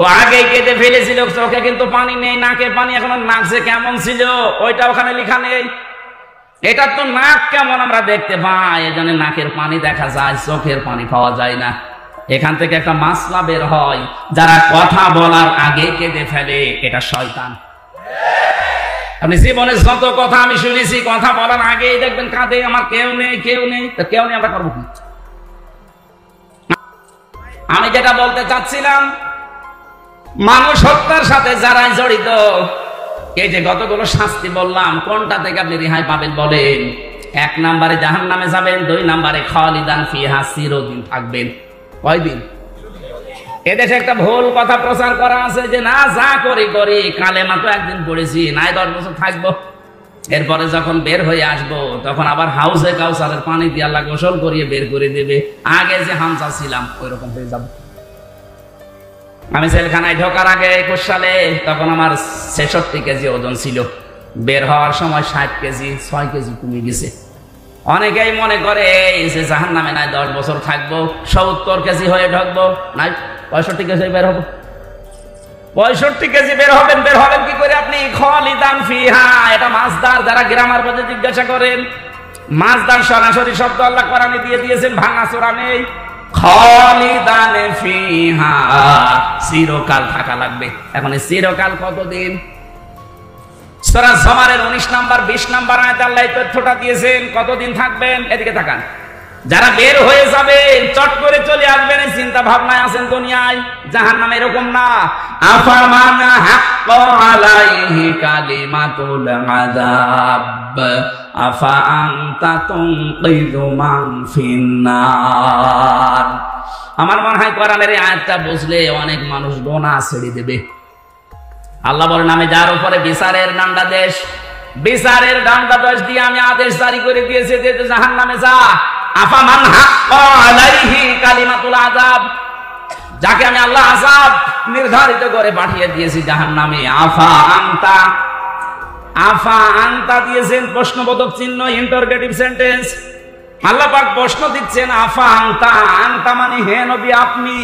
ও আগে কেটে ফেলেছিল চোখে, কিন্তু পানি নেই, নাকে পানি। এখন নাক যে কেমন ছিল ওইটা ওখানে লেখা নেই। এটা তো নাক কেমন আমরা দেখতে পাই, এজন্য নাকের পানি দেখা যায়, চোখের পানি পাওয়া যায় না। এখান থেকে একটা মাসলা বের হয়, যারা কথা বলার আগে কেঁদে ফেলে এটা শয়তান। আপনি জীবনে যত কথা আমি শুনেছি, কথা বলার আগেই দেখবেন কাঁদে, আমার কেউ নেই, কেউ নেই। তো কেউ নেই, আমরা করবো কি? আমি যেটা বলতে চাচ্ছিলাম, মানুষ হত্যার সাথে যারা জড়িত, এই যে কতগুলো শাস্তি বললাম, কোনটা থেকে আপনি রেহাই পাবেন বলেন? 1 নম্বরে জাহান্নামে যাবেন, 2 নম্বরে খালিদান ফিহা, চিরদিন থাকবেন। কয়দিন? এদেশে একটা ভুল কথা প্রচার করা আছে যে না যা করি করি, কালেমা তো একদিন পড়েছি, নাই 10 বছর থাকবো, এরপরে যখন বের হয়ে আসবো তখন আবার হাউসে কাউসারের পানি দিয়ে আল্লাহ গোসল করিয়ে বের করে দেবে, আগে যে হামসা ছিলাম ওই রকম হয়ে যাবো। আমি জেলখানায় ঢোকার আগে 21 সালে, তখন আমার 66 কেজি ওজন ছিল। বের হওয়ার সময় 60 কেজি, 6 কেজি কমে গেছে। অনেকেই মনে করে এই যে জাহান্নামে নাই 10 বছর থাকবো, 70 কেজি হয়ে ঢুকবো, নাই 65 কেজি বের হবো। 65 কেজি বের হবেন কি করে আপনি? খালিদান ফিহা, এটা মাসদার, যারা গ্রামার পদে জিজ্ঞাসা করেন, মাসদার সরাসরি শব্দ আল্লাহ কোরআনে দিয়ে দিয়েছেন, ভাঙাচোরা নেই। খালিদান ফিহা, চিরকাল থাকা লাগবে। এখন এই চিরকাল কতদিন? সূরা জুমারের 19 নাম্বার 20 নাম্বার আয়াতে আল্লাহ এই তথ্যটা দিয়েছেন। কতদিন থাকবেন? এদিকে তাকান। যারা বের হয়ে যাবে, চট করে চলে আসবেন, এই চিন্তা ভাবনায় আছেন দুনিয়ায়। জাহান্নাম এরকম না। আফামান হাক্কা আলাইহি কালিমাতুল আযাব আফা আনতা তুনকিযু মান ফিন্নার। আমার মনে হয় কোরআনের এই আয়াতটা বুঝলে অনেক মানুষ গোনাহ ছেড়ে দেবে। আল্লাহ বলেন, আমি যার উপরে বিচারের দণ্ডাদেশ দিয়ে আমি আদেশ জারি করে দিয়েছি যে জাহান্নামে যা। আফামান হাক্কা আলাইহি কালিমাতুল আযাব, যাকে আমি আল্লাহ আযাব নির্ধারিত করে পাঠিয়ে দিয়েছি জাহান্নামে। আফা আনতা দিয়েছেন প্রশ্নবোধক চিহ্ন, ইন্টারোগেটিভ সেন্টেন্স। আল্লাহ পাক প্রশ্ন দিচ্ছেন, আফা আনতা মানে হে নবী আপনি,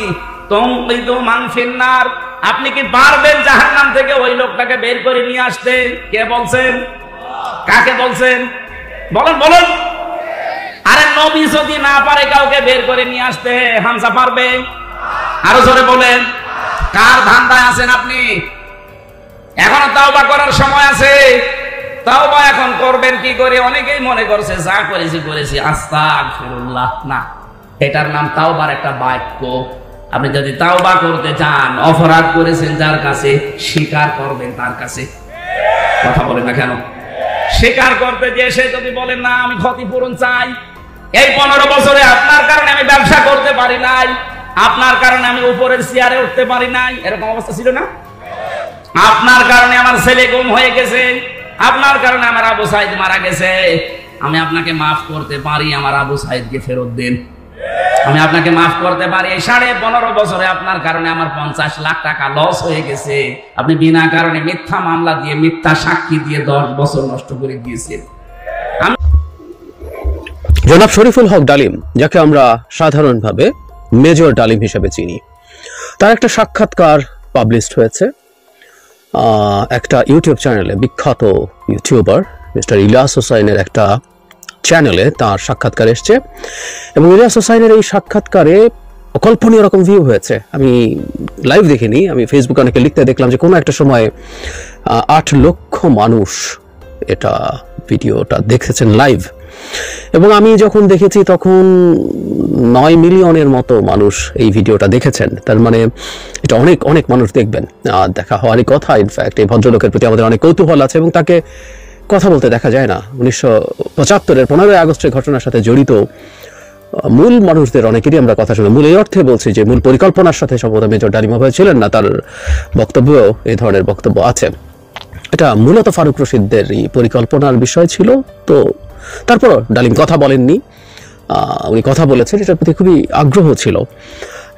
তুনকিযু মান ফিন্নার, আপনি কি পারবেন জাহান্নাম থেকে ওই লোকটাকে বের করে নিয়ে আসতে? কে বলছেন? কাকে বলছেন? বলেন। আরে নবী যদি না পারে কাউকে বের করে নিয়ে আসতে, হামজা পারবে? আরো জোরে বলেন। কার ধান্দায় আছেন আপনি? এখনো তাওবা করার সময় আছে। তাওবা এখন করবেন কি করে? অনেকেই মনে করছে যা করেছি আস্তাগফিরুল্লাহ। না, এটার নাম তাওবার একটা বাক্য। আপনি যদি তাওবা করতে চান, অপরাধ করেছেন যার কাছে, স্বীকার করবেন তার কাছে। কথা বলেন না কেন? স্বীকার করতে গিয়ে সে যদি বলেন না আমি ক্ষতিপূরণ চাই, এই 15 বছরে আপনার কারণে আমি ব্যবসা করতে পারি নাই, আপনার কারণে আমি উপরের চেয়ারে উঠতে পারি নাই, এরকম অবস্থা ছিল না? আপনার কারণে আমার ছেলে গুম হয়ে গেছে, আপনার কারণে আমার আবু সাইদ মারা গেছে, আমি আপনাকে মাফ করতে পারি, আমার আবু সাইদকে ফেরত দেন। আমি আপনাকে মাফ করতে পারি, এই 15.5 বছরে আপনার কারণে আমার 50 লাখ টাকা লস হয়ে গেছে, আপনি বিনা কারণে মিথ্যা মামলা দিয়ে, মিথ্যা সাক্ষী দিয়ে 10 বছর নষ্ট করে দিয়েছেন। জনাব শরীফুল হক ডালিম, যাকে আমরা সাধারণভাবে মেজর ডালিম হিসেবে চিনি, তার একটা সাক্ষাৎকার পাবলিশড হয়েছে একটা ইউটিউব চ্যানেলে। বিখ্যাত ইউটিউবার মিস্টার ইলিয়াস হোসাইনের একটা চ্যানেলে তার সাক্ষাৎকার এসছে, এবং ইলিয়াস হোসাইনের এই সাক্ষাৎকারে অকল্পনীয় রকম ভিউ হয়েছে। আমি লাইভ দেখিনি, আমি ফেসবুকে অনেকে লিখতে দেখলাম যে কোনো একটা সময় 8 লক্ষ মানুষ এটা ভিডিওটা দেখেছেন লাইভ, এবং আমি যখন দেখেছি তখন 9 মিলিয়নের মতো মানুষ এই ভিডিওটা দেখেছেন। তার মানে এটা অনেক অনেক মানুষ দেখবেন, দেখা হওয়ারই কথা। ইনফ্যাক্ট এই ভদ্রলোকের প্রতি আমাদের অনেক কৌতূহল আছে, এবং তাকে কথা বলতে দেখা যায় না। 1975-এর 15 আগস্টের ঘটনার সাথে জড়িত মূল মানুষদের অনেকেরই আমরা কথা শুনি। মূল এই অর্থে বলছি যে মূল পরিকল্পনার সাথে সম্ভবত মেজর ডালিম ভাই ছিলেন না, তার বক্তব্যেও এই ধরনের বক্তব্য আছে। এটা মূলত ফারুক রশিদদেরই পরিকল্পনার বিষয় ছিল। তো তারপর ডালিম কথা বলেননি, উনি কথা বলেছেন, এটার প্রতি খুবই আগ্রহ ছিল,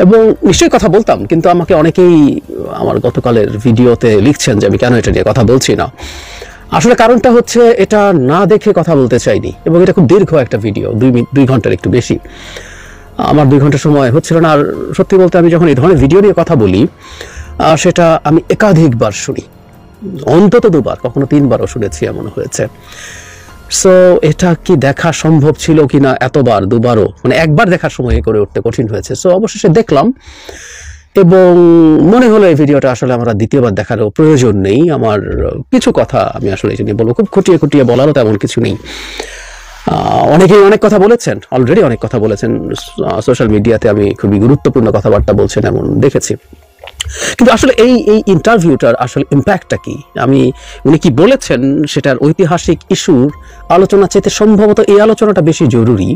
এবং নিশ্চয়ই কথা বলতাম, কিন্তু আমাকে অনেকেই আমার গতকালের ভিডিওতে লিখছেন যে আমি কেন এটা নিয়ে কথা বলছি না। আসলে কারণটা হচ্ছে এটা না দেখে কথা বলতে চাইনি, এবং এটা খুব দীর্ঘ একটা ভিডিও, 2 ঘন্টার একটু বেশি। আমার 2 ঘন্টা সময় হচ্ছিল না। আর সত্যি বলতে আমি যখন এই ধরনের ভিডিও নিয়ে কথা বলি, সেটা আমি একাধিকবার শুনি, অন্তত 2 বার, কখনো 3 বারও শুনেছি, এমন হয়েছে। সো এটা কি দেখা সম্ভব ছিল কিনা এতবার, 2 বারও, মানে একবার দেখার সময় করে উঠতে কঠিন হয়েছে। সো অবশেষে দেখলাম, এবং মনে হলো এই ভিডিওটা আসলে আমরা 2বার দেখারও প্রয়োজন নেই। আমার কিছু কথা আমি আসলে এটা নিয়ে বলবো, খুব খুঁটিয়ে খুঁটিয়ে বলারও তেমন কিছু নেই। অনেকেই অনেক কথা বলেছেন, অলরেডি অনেক কথা বলেছেন সোশ্যাল মিডিয়াতে, আমি খুবই গুরুত্বপূর্ণ কথাবার্তা বলছেন এমন দেখেছি। কিন্তু আসলে এই ইন্টারভিউটার আসলে ইম্প্যাক্টটা কি, উনি কি বলেছেন সেটার ঐতিহাসিক ইস্যুর আলোচনা চাইতে সম্ভবত এই আলোচনাটা বেশি জরুরি।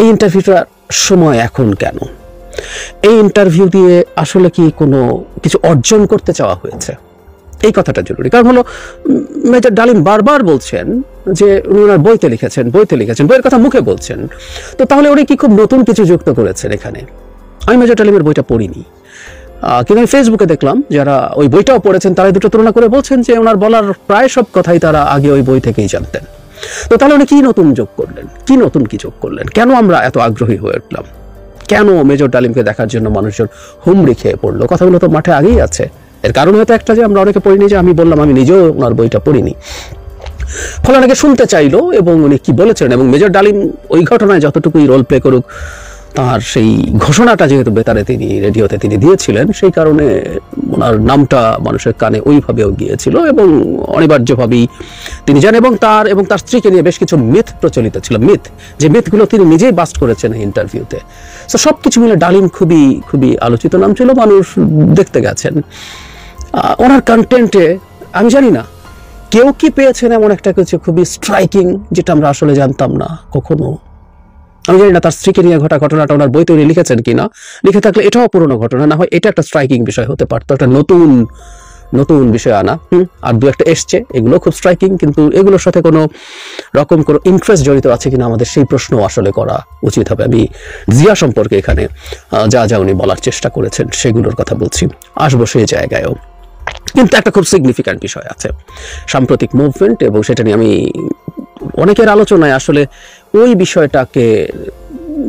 এই ইন্টারভিউটার সময় এখন কেন? এই ইন্টারভিউ দিয়ে আসলে কি কোনো কিছু অর্জন করতে চাওয়া হয়েছে? এই কথাটা জরুরি। কারণ হলো মেজর ডালিম বারবার বলছেন যে উনি ওনার বইতে লিখেছেন, বইয়ের কথা মুখে বলছেন। তো তাহলে উনি কি খুব নতুন কিছু যুক্ত করেছেন এখানে? আমি মেজর ডালিমের বইটা পড়িনি, কিন্তু আমি ফেসবুকে দেখলাম যারা ওই বইটাও পড়েছেন তারা দুটো তুলনা করে বলছেন যে ওনার বলার প্রায় সব কথাই তারা আগে ওই বই থেকেই জানতেন। তো তাহলে উনি কি নতুন যোগ করলেন, কি নতুন কি যোগ করলেন, কেন আমরা এত আগ্রহী হয়ে উঠলাম, কেন মেজর ডালিমকে দেখার জন্য মানুষজন হুমড়ি খেয়ে পড়লো? কথাগুলো তো মাঠে আগেই আছে। এর কারণ হয়তো একটা যে আমরা অনেকে পড়িনি, যে আমি বললাম আমি নিজেও ওনার বইটা পড়িনি, ফলে অনেকে শুনতে চাইলো এবং উনি কি বলেছেন। এবং মেজর ডালিম ওই ঘটনায় যতটুকুই রোল প্লে করুক, তার সেই ঘোষণাটা যেহেতু বেতারে তিনি রেডিওতে তিনি দিয়েছিলেন, সেই কারণে ওনার নামটা মানুষের কানে ওইভাবেও গিয়েছিল এবং অনিবার্যভাবেই তিনি জানেন। এবং তার স্ত্রীকে নিয়ে বেশ কিছু মিথ প্রচলিত ছিল, যে মিথগুলো তিনি নিজেই বাস্ট করেছেন এই ইন্টারভিউতে। তো সব কিছু মিলে ডালিম খুবই খুবই আলোচিত নাম ছিল, মানুষ দেখতে গেছেন। ওনার কন্টেন্টে আমি জানি না কেউ কি পেয়েছেন এমন একটা কিছু খুবই স্ট্রাইকিং যেটা আমরা আসলে জানতাম না কখনো। আমি জানি না তার স্ত্রীকে নিয়ে ঘটনাটা ওনার বইতে উনি লিখেছেন কিনা, লিখে থাকলে এটাও পুরনো ঘটনা, না হয় এটা একটা স্ট্রাইকিং বিষয় হতে পারতো, একটা নতুন বিষয় আনা। আর দু একটা এসছে, এগুলো খুব স্ট্রাইকিং, কিন্তু এগুলোর সাথে কোনো রকম কোনো ইন্টারেস্ট জড়িত আছে কিনা আমাদের সেই প্রশ্ন আসলে করা উচিত হবে। আমি জিয়া সম্পর্কে এখানে যা উনি বলার চেষ্টা করেছেন সেগুলোর কথা বলছি, আসবো সেই জায়গায়ও। কিন্তু একটা খুব সিগনিফিক্যান্ট বিষয় আছে, সাম্প্রতিক মুভমেন্ট, এবং সেটা নিয়ে আমি অনেকের আলোচনায় আসলে ওই বিষয়টাকে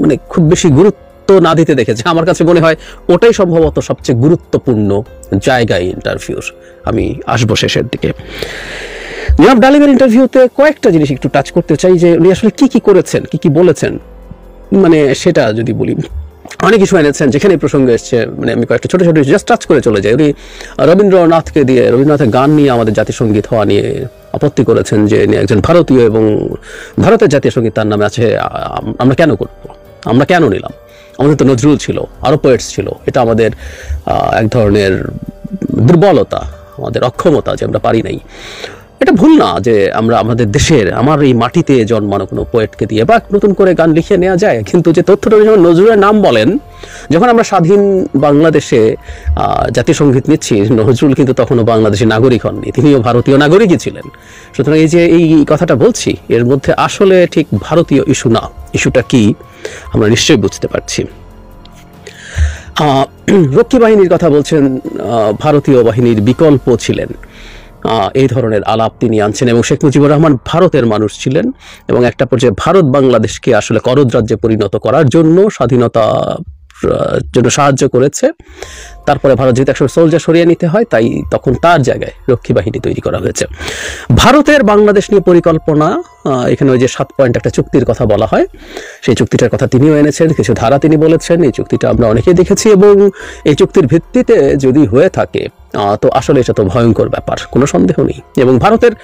মানে খুব বেশি গুরুত্ব না দিতে দেখেছি। আমার কাছে মনে হয় ওটাই সম্ভবত সবচেয়ে গুরুত্বপূর্ণ জায়গায় ইন্টারভিউর। আমি আসবো শেষের দিকে। জনাব ডালিমের ইন্টারভিউতে কয়েকটা জিনিস একটু টাচ করতে চাই, যে উনি আসলে কি করেছেন, কি বলেছেন, মানে সেটা যদি বলি। অনেক কিছু এনেছেন যেখানে প্রসঙ্গ এসছে, মানে আমি কয়েকটা ছোট ছোট জাস্ট টাচ করে চলে যাই। উনি রবীন্দ্রনাথের গান নিয়ে আমাদের জাতীয় সঙ্গীত হওয়া নিয়ে আপত্তি করেছেন, যে একজন ভারতীয় এবং ভারতের জাতীয় সঙ্গীত তার নামে আছে, আমরা কেন করবো, আমরা কেন নিলাম? আমাদের তো নজরুল ছিল, আরো পোয়েটস ছিল। এটা আমাদের এক ধরনের দুর্বলতা, আমাদের অক্ষমতা যে আমরা পারি নাই। এটা ভুল না যে আমরা আমাদের দেশের, আমার এই মাটিতে জন্মানো কোনো পোয়েটকে দিয়ে বা নতুন করে গান লিখে নেওয়া যায়, কিন্তু যে তথ্যটা যখন নজরুলের নাম বলেন, যখন আমরা স্বাধীন বাংলাদেশে জাতীয় সঙ্গীত নিচ্ছি, নজরুল কিন্তু তখনও বাংলাদেশের নাগরিক হননি, তিনিও ভারতীয় নাগরিকই ছিলেন। সুতরাং এই কথাটা বলছি, এর মধ্যে আসলে ঠিক ভারতীয় ইস্যু না, ইস্যুটা কি আমরা নিশ্চয়ই বুঝতে পারছি। রক্ষী বাহিনীর কথা বলছেন, ভারতীয় বাহিনীর বিকল্প ছিলেন, এই ধরনের আলাপ তিনি আনছেন। এবং শেখ মুজিবুর রহমান ভারতের মানুষ ছিলেন এবং একটা পর্যায়ে ভারত বাংলাদেশকে আসলে করদ রাজ্যে পরিণত করার জন্য, স্বাধীনতা জন্য সাহায্য করেছে। তারপরে ভারত যেহেতু একসময় সোলজার সরিয়ে নিতে হয়, তাই তখন তার জায়গায় রক্ষী বাহিনী তৈরি করা হয়েছে। ভারতের বাংলাদেশ নিয়ে পরিকল্পনা, এখানে ওই যে 7 পয়েন্ট একটা চুক্তির কথা বলা হয়, সেই চুক্তিটার কথা তিনিও এনেছেন, কিছু ধারা তিনি বলেছেন। এই চুক্তিটা আমরা অনেকেই দেখেছি, এবং এই চুক্তির ভিত্তিতে যদি হয়ে থাকে তো আসলে এটা তো ভয়ঙ্কর ব্যাপার, কোনো সন্দেহ নেই। এবং ভারতের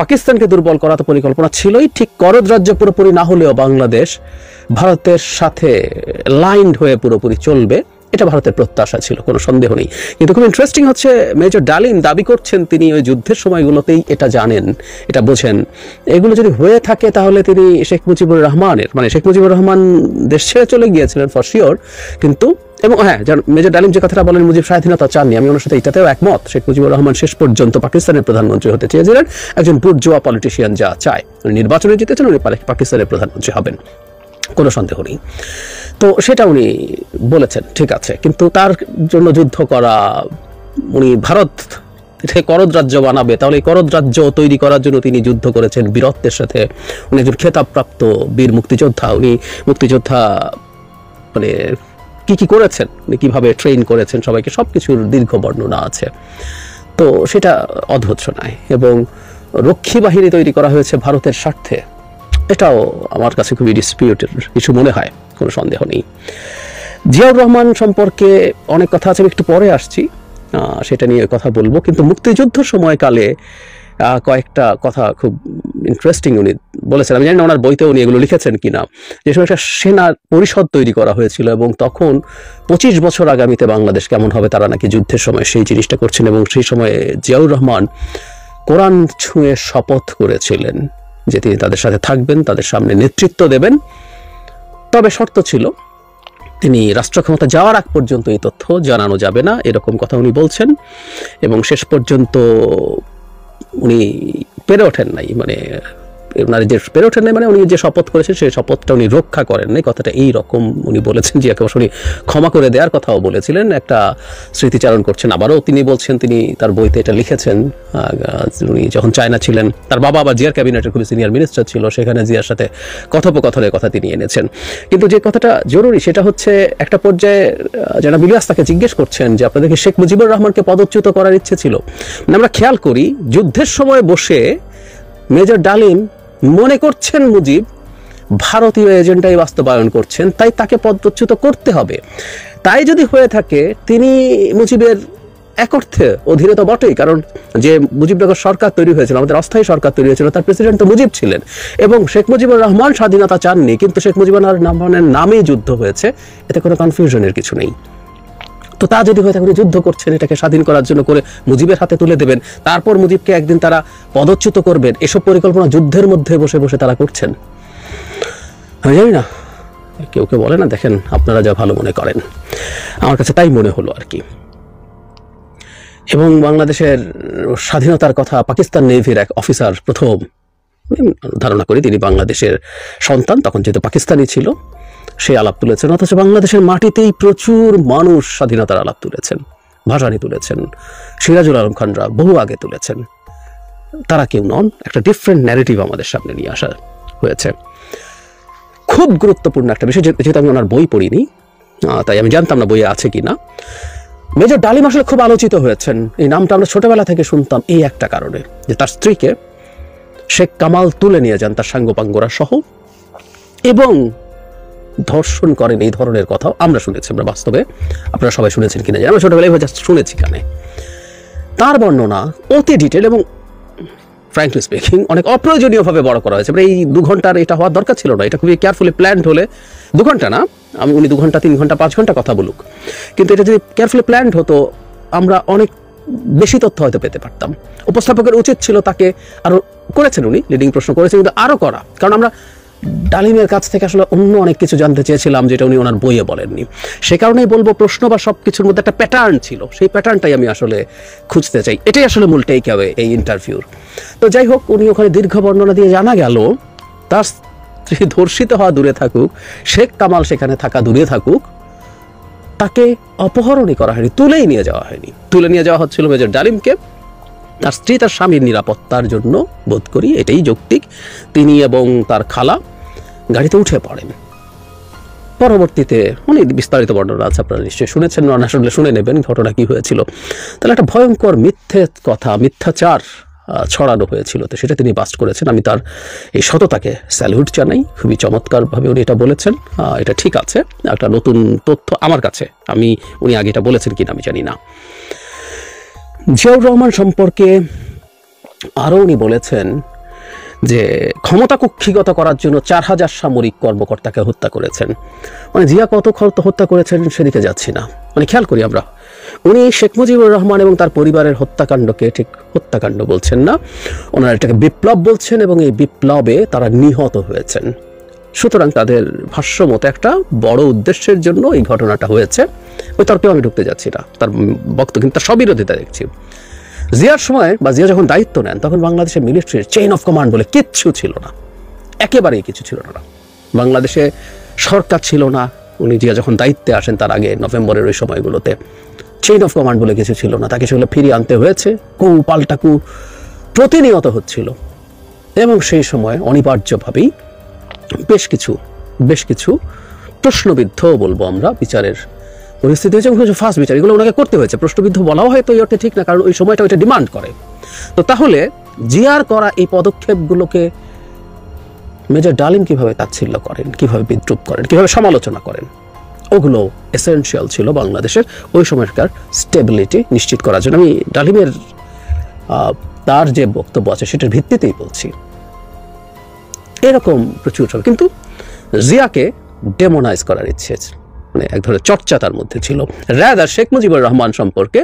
পাকিস্তানকে দুর্বল করা তো পরিকল্পনা ছিলই, ঠিক করদ রাজ্য পুরোপুরি না হলেও বাংলাদেশ ভারতের সাথে লাইনড হয়ে পুরোপুরি চলবে, এটা ভারতের প্রত্যাশা ছিল, কোনো সন্দেহ নেই। কিন্তু খুব ইন্টারেস্টিং হচ্ছে, মেজর ডালিম দাবি করছেন তিনি ওই যুদ্ধের সময়গুলোতেই এটা জানেন, এটা বোঝেন। এগুলো যদি হয়ে থাকে তাহলে তিনি শেখ মুজিবুর রহমানের, মানে শেখ মুজিবুর রহমান দেশ ছেড়ে চলে গিয়েছিলেন ফর শিওর, কিন্তু এবং হ্যাঁ, মেজর ডালিম যে কথাটা বলেন মুজিব স্বাধীনতা চাননি, আমি ওনার সাথে এটাতেও একমত। শেখ মুজিবুর রহমান শেষ পর্যন্ত পাকিস্তানের প্রধানমন্ত্রী হতে চেয়েছিলেন, একজন বুর্জোয়া পলিটিশিয়ান যা চায়। উনি নির্বাচনে জিতেছেন, উনি পাকিস্তানের প্রধানমন্ত্রী হবেন, কোনো সন্দেহ নেই। তো সেটা উনি বলেছেন, ঠিক আছে, কিন্তু তার জন্য যুদ্ধ করা, উনি ভারত করদ রাজ্য বানাবে, তাহলে এই করদ রাজ্য তৈরি করার জন্য তিনি যুদ্ধ করেছেন বীরত্বের সাথে। উনি একজন খেতাবপ্রাপ্ত বীর মুক্তিযোদ্ধা, উনি মুক্তিযোদ্ধা মানে কি করেছেন, উনি কিভাবে ট্রেন করেছেন সবাইকে, সবকিছুর দীর্ঘ বর্ণনা আছে। তো সেটা অদ্ভুত শোনায়। এবং রক্ষী বাহিনী তৈরি করা হয়েছে ভারতের স্বার্থে, এটাও আমার কাছে খুবই ডিসপিউটেড কিছু মনে হয়, কোনো সন্দেহ নেই। জিয়াউর রহমান সম্পর্কে অনেক কথা আছে, আমি একটু পরে আসছি, সেটা নিয়ে কথা বলবো। কিন্তু মুক্তিযুদ্ধ সময়কালে কয়েকটা কথা খুব ইন্টারেস্টিং উনি বলেছেন, আমি জানি না ওনার বইতে উনি এগুলো লিখেছেন কিনা। যে সময় একটা সেনা পরিষদ তৈরি করা হয়েছিল এবং তখন 25 বছর আগামীতে বাংলাদেশ কেমন হবে তারা নাকি যুদ্ধের সময় সেই জিনিসটা করছেন। এবং সেই সময়ে জিয়াউর রহমান কোরআন ছুঁয়ে শপথ করেছিলেন যে তিনি তাদের সাথে থাকবেন, তাদের সামনে নেতৃত্ব দেবেন, তবে শর্ত ছিল তিনি রাষ্ট্র ক্ষমতা যাওয়ার আগ পর্যন্ত এই তথ্য জানানো যাবে না, এরকম কথা উনি বলছেন। এবং শেষ পর্যন্ত উনি পেরে ওঠেন নাই, মানে ওনার যে পেরে ওঠেন নাই মানে উনি যে শপথ করেছেন সেই শপথটা উনি রক্ষা করেন নাই, কথাটা এইরকম উনি বলেছেন। জিয়াকে অবশ্য উনি ক্ষমা করে দেওয়ার কথাও বলেছিলেন, একটা স্মৃতিচারণ করছেন। আবারও তিনি বলছেন, তিনি তার বইতে এটা লিখেছেন, উনি যখন চায়না ছিলেন, তার বাবা আবার জিয়ার ক্যাবিনেটের খুবই সিনিয়র মিনিস্টার ছিল, সেখানে জিয়ার সাথে কথোপকথনের কথা তিনি এনেছেন। কিন্তু যে কথাটা জরুরি সেটা হচ্ছে একটা পর্যায়ে যারা ইলিয়াস তাকে জিজ্ঞেস করছেন যে আপনাদেরকে শেখ মুজিবুর রহমানকে পদচ্যুত করার ইচ্ছে ছিল। আমরা খেয়াল করি যুদ্ধের সময় বসে মেজর ডালিম মনে করছেন মুজিব ভারতীয় এজেন্ডাই বাস্তবায়ন করছেন, তাই তাকে পদচ্যুত করতে হবে। তাই যদি হয়ে থাকে তিনি মুজিবের এক অর্থে অধীনে তো বটেই, কারণ যে মুজিবনগর সরকার তৈরি হয়েছিল, আমাদের অস্থায়ী সরকার তৈরি হয়েছিল, তার প্রেসিডেন্ট তো মুজিব ছিলেন এবং শেখ মুজিবুর রহমান স্বাধীনতা চাননি, কিন্তু শেখ মুজিবুর রহমানের নামেই যুদ্ধ হয়েছে, এতে কোনো কনফিউশনের কিছু নেই। তো তা যদি হয়ে থাকে যুদ্ধ করছেন এটাকে স্বাধীন করার জন্য করে মুজিবের হাতে তুলে দেবেন, তারপর মুজিবকে একদিন তারা পদচ্যুত করবেন, এসব পরিকল্পনা যুদ্ধের মধ্যে বসে বসে তারা করছেন। আমি জানি না, কেউ কেউ বলে না, দেখেন আপনারা যা ভালো মনে করেন, আমার কাছে তাই মনে হলো আর কি। এবং বাংলাদেশের স্বাধীনতার কথা পাকিস্তান নেভির এক অফিসার প্রথম, ধারণা করি তিনি বাংলাদেশের সন্তান, তখন যেহেতু পাকিস্তানি ছিল, সেই আলাপ তুলেছেন। অথচ বাংলাদেশের মাটিতেই প্রচুর মানুষ স্বাধীনতার আলাপ তুলেছেন, ভাসানী তুলেছেন, সিরাজুল আলম খানরা বহু আগে তুলেছেন। তারা কেউ নন, একটা ডিফারেন্ট ন্যারেটিভ আমাদের সামনে নিয়ে আসা হয়েছে। খুব গুরুত্বপূর্ণ একটা বিষয়, যেহেতু আমি ওনার বই পড়িনি তাই আমি জানতাম না বইয়ে আছে কিনা। মেজর ডালিম আসলে খুব আলোচিত হয়েছেন, এই নামটা আমরা ছোটবেলা থেকে শুনতাম এই একটা কারণে যে তার স্ত্রীকে শেখ কামাল তুলে নিয়ে যান তার সাঙ্গপাঙ্গরা সহ এবং ধর্ষণ করেন, এই ধরনের কথাও আমরা শুনেছি। আমরা বাস্তবে আপনারা সবাই শুনেছেন কিনা আমরা ছোটবেলায় জাস্ট শুনেছি কানে। তার বর্ণনা অতি ডিটেল এবং ফ্র্যাঙ্কলি স্পিকিং অনেক অপ্রয়োজনীয়ভাবে বড় করা হয়েছে। এই 2 ঘন্টার এটা হওয়ার দরকার ছিল না, এটা খুবই কেয়ারফুলি প্ল্যান্ড হলে 2 ঘন্টা না, আমি উনি 2 ঘন্টা 3 ঘন্টা 5 ঘন্টা কথা বলুক, কিন্তু এটা যদি কেয়ারফুলি প্ল্যান্ড হতো আমরা অনেক বেশি তথ্য হয়তো পেতে পারতাম। উপস্থাপকের উচিত ছিল তাকে আরো, করেছেন উনি লিডিং প্রশ্ন করেছেন, কিন্তু আরো করা, কারণ আমরা ডালিমের কাছ থেকে আসলে অন্য অনেক কিছু জানতে চেয়েছিলাম যেটা উনি ওনার বইয়ে বলেননি। সে কারণেই বলবো প্রশ্ন বা সব কিছুর মধ্যে একটা প্যাটার্ন ছিল, সেই প্যাটার্নটাই আমি আসলে খুঁজতে চাই। এটাই আসলে মূল টেক অ্যাওয়ে এই ইন্টারভিউর। তো যাই হোক, উনি ওখানে দীর্ঘ বর্ণনা দিয়ে জানা গেল তার স্ত্রী ধর্ষিত হওয়া দূরে থাকুক, শেখ কামাল সেখানে থাকা দূরে থাকুক, তাকে অপহরণই করা হয়নি, তুলেই নিয়ে যাওয়া হয়নি। তুলে নিয়ে যাওয়া হচ্ছিল মেজর ডালিমকে তার স্ত্রী তার স্বামীর নিরাপত্তার জন্য, বোধ করি এটাই যৌক্তিক। তিনি এবং তার খালা গাড়িতে উঠে পড়েন। পরবর্তীতে অনেক বিস্তারিত বর্ণনা আছে, আপনারা নিশ্চয়ই শুনেছেন, আসলে শুনে নেবেন ঘটনা কি হয়েছিল। তাহলে একটা ভয়ঙ্কর মিথ্যে কথা, মিথ্যাচার ছড়ানো হয়েছিল, তো সেটা তিনি বাস্ট করেছেন। আমি তার এই সততাকে স্যালিউট জানাই, খুবই চমৎকারভাবে উনি এটা বলেছেন। এটা ঠিক আছে, একটা নতুন তথ্য আমার কাছে, উনি আগে এটা বলেছেন কিনা আমি জানি না। জিয়াউর রহমান সম্পর্কে আরও উনি বলেছেন যে ক্ষমতা কুক্ষিগত করার জন্য 4000 সামরিক কর্মকর্তাকে হত্যা করেছেন। মানে জিয়া কত হত্যা করেছেন সেদিকে যাচ্ছি না, মানে খেয়াল করি আমরা, উনি শেখ মুজিবুর রহমান এবং তার পরিবারের হত্যাকাণ্ডকে ঠিক হত্যাকাণ্ড বলছেন না, ওনারা এটাকে বিপ্লব বলছেন এবং এই বিপ্লবে তারা নিহত হয়েছেন। সুতরাং তাদের ভাষ্য মতো একটা বড় উদ্দেশ্যের জন্য এই ঘটনাটা হয়েছে। ওই তর্কেও আমি ঢুকতে যাচ্ছি না, তার বক্তব্য কিন্তু তার সবিরোধিতা দেখছি। জিয়ার সময় বা জিয়া যখন দায়িত্ব নেন তখন বাংলাদেশের মিলিটারির চেইন অফ কমান্ড বলে কিচ্ছু ছিল না, একেবারেই কিছু ছিল না। বাংলাদেশে সরকার ছিল না, উনি জিয়া যখন দায়িত্বে আসেন তার আগে নভেম্বরের ওই সময়গুলোতে চেইন অফ কমান্ড বলে কিছু ছিল না, তাকে সেগুলো ফিরিয়ে আনতে হয়েছে, কু পাল্টা কু প্রতিনিয়ত হচ্ছিল এবং সেই সময় অনিবার্যভাবেই বেশ কিছু প্রশ্নবিদ্ধ বলবো আমরা বিচারের পরিস্থিতি হয়েছে, কিছু ফার্স্ট বিচার এগুলো ওনাকে করতে হয়েছে। প্রশ্নবিদ্ধ বলাও হয়তো এই অর্থে ঠিক না, কারণ ওই সময়টা ওইটা ডিমান্ড করে। তো তাহলে জিয়ার করা এই পদক্ষেপগুলোকে মেজর ডালিম কিভাবে তাচ্ছিল্য করেন, কিভাবে বিদ্রুপ করেন, কিভাবে সমালোচনা করেন, ওগুলো এসেনশিয়াল ছিল বাংলাদেশের ওই সময়কার স্টেবিলিটি নিশ্চিত করার জন্য। আমি ডালিমের তার যে বক্তব্য আছে সেটার ভিত্তিতেই বলছি, এরকম প্রচুর সব, কিন্তু জিয়াকে ডেমোনাইজ করার ইচ্ছে, মানে এক ধরনের চর্চা তার মধ্যে ছিল। রাদার শেখ মুজিবুর রহমান সম্পর্কে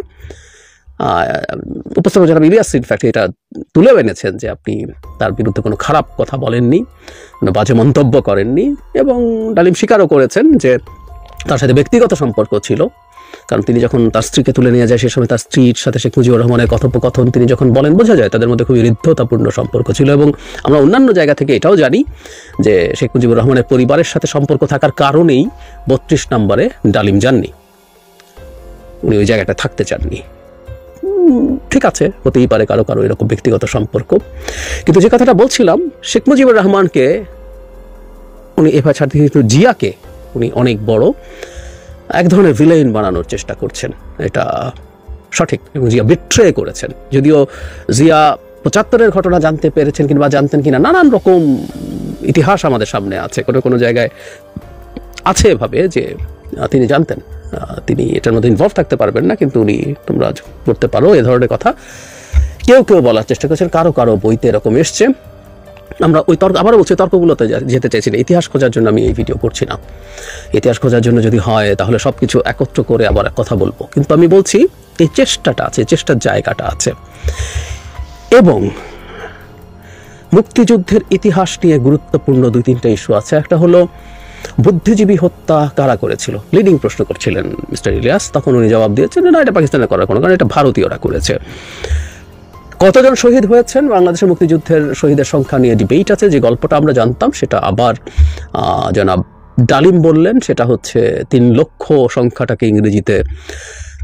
উপস্থাপক যারা ইলিয়াস ইনফ্যাক্ট এটা তুলেও এনেছেন যে আপনি তার বিরুদ্ধে কোনো খারাপ কথা বলেননি, কোনো বাজে মন্তব্য করেননি, এবং ডালিম স্বীকারও করেছেন যে তার সাথে ব্যক্তিগত সম্পর্ক ছিল, কারণ তিনি যখন তার স্ত্রীকে তুলে নিয়ে যায়, সে সময় তার স্ত্রীর সাথে শেখ মুজিবুর রহমানের কথোপকথন তিনি যখন বলেন, বোঝা যায় তাদের মধ্যে খুবই হৃদ্যতাপূর্ণ সম্পর্ক ছিল। এবং আমরা অন্যান্য জায়গা থেকে এটাও জানি যে শেখ মুজিবুর রহমানের পরিবারের সাথে সম্পর্ক থাকার কারণেই 32 নম্বরে ডালিম যাননি, উনি ওই জায়গাটা থাকতে চাননি। ঠিক আছে, হতেই পারে কারো কারো এরকম ব্যক্তিগত সম্পর্ক, কিন্তু যে কথাটা বলছিলাম, শেখ মুজিবুর রহমানকে উনি এভাবে ছাড়তে, কিন্তু জিয়াকে উনি অনেক বড় এক ধরনের ভিলেন বানানোর চেষ্টা করছেন, এটা সঠিক। এবং জিয়া বিট্রে করেছেন, যদিও জিয়া 75-এর ঘটনা জানতে পেরেছেন কিংবা জানতেন কিনা নানান রকম ইতিহাস আমাদের সামনে আছে। কোনো কোনো জায়গায় আছে এভাবে যে তিনি জানতেন, তিনি এটার মধ্যে ইনভলভ থাকতে পারবেন না, কিন্তু উনি তোমরা করতে পারো এ ধরনের কথা কেউ কেউ বলার চেষ্টা করছেন। কারো কারো বইতে এরকম এসছে। আমরা ওই তর্ক, আবারও বলছি, তর্কগুলোতে যেতে চাইছি না, ইতিহাস খোঁজার জন্য আমি এই ভিডিও করছি না। ইতিহাস খোঁজার জন্য যদি হয় তাহলে সব কিছু একত্র করে আবার কথা বলবো, কিন্তু আমি বলছি এই চেষ্টাটা আছে, চেষ্টার জায়গাটা আছে। এবং মুক্তিযুদ্ধের ইতিহাস নিয়ে গুরুত্বপূর্ণ 2-3টা ইস্যু আছে। একটা হলো বুদ্ধিজীবী হত্যা কারা করেছিল, লিডিং প্রশ্ন করছিলেন মিস্টার ইলিয়াস, তখন উনি জবাব দিয়েছেন না, এটা পাকিস্তানে করার কোনো কারণ, এটা ভারতীয়রা করেছে। কতজন শহীদ হয়েছেন, বাংলাদেশের মুক্তিযুদ্ধের শহীদের সংখ্যা নিয়ে ডিবেট আছে। যে গল্পটা আমরা জানতাম সেটা আবার জনাব ডালিম বললেন, সেটা হচ্ছে 3 লক্ষ সংখ্যাটাকে ইংরেজিতে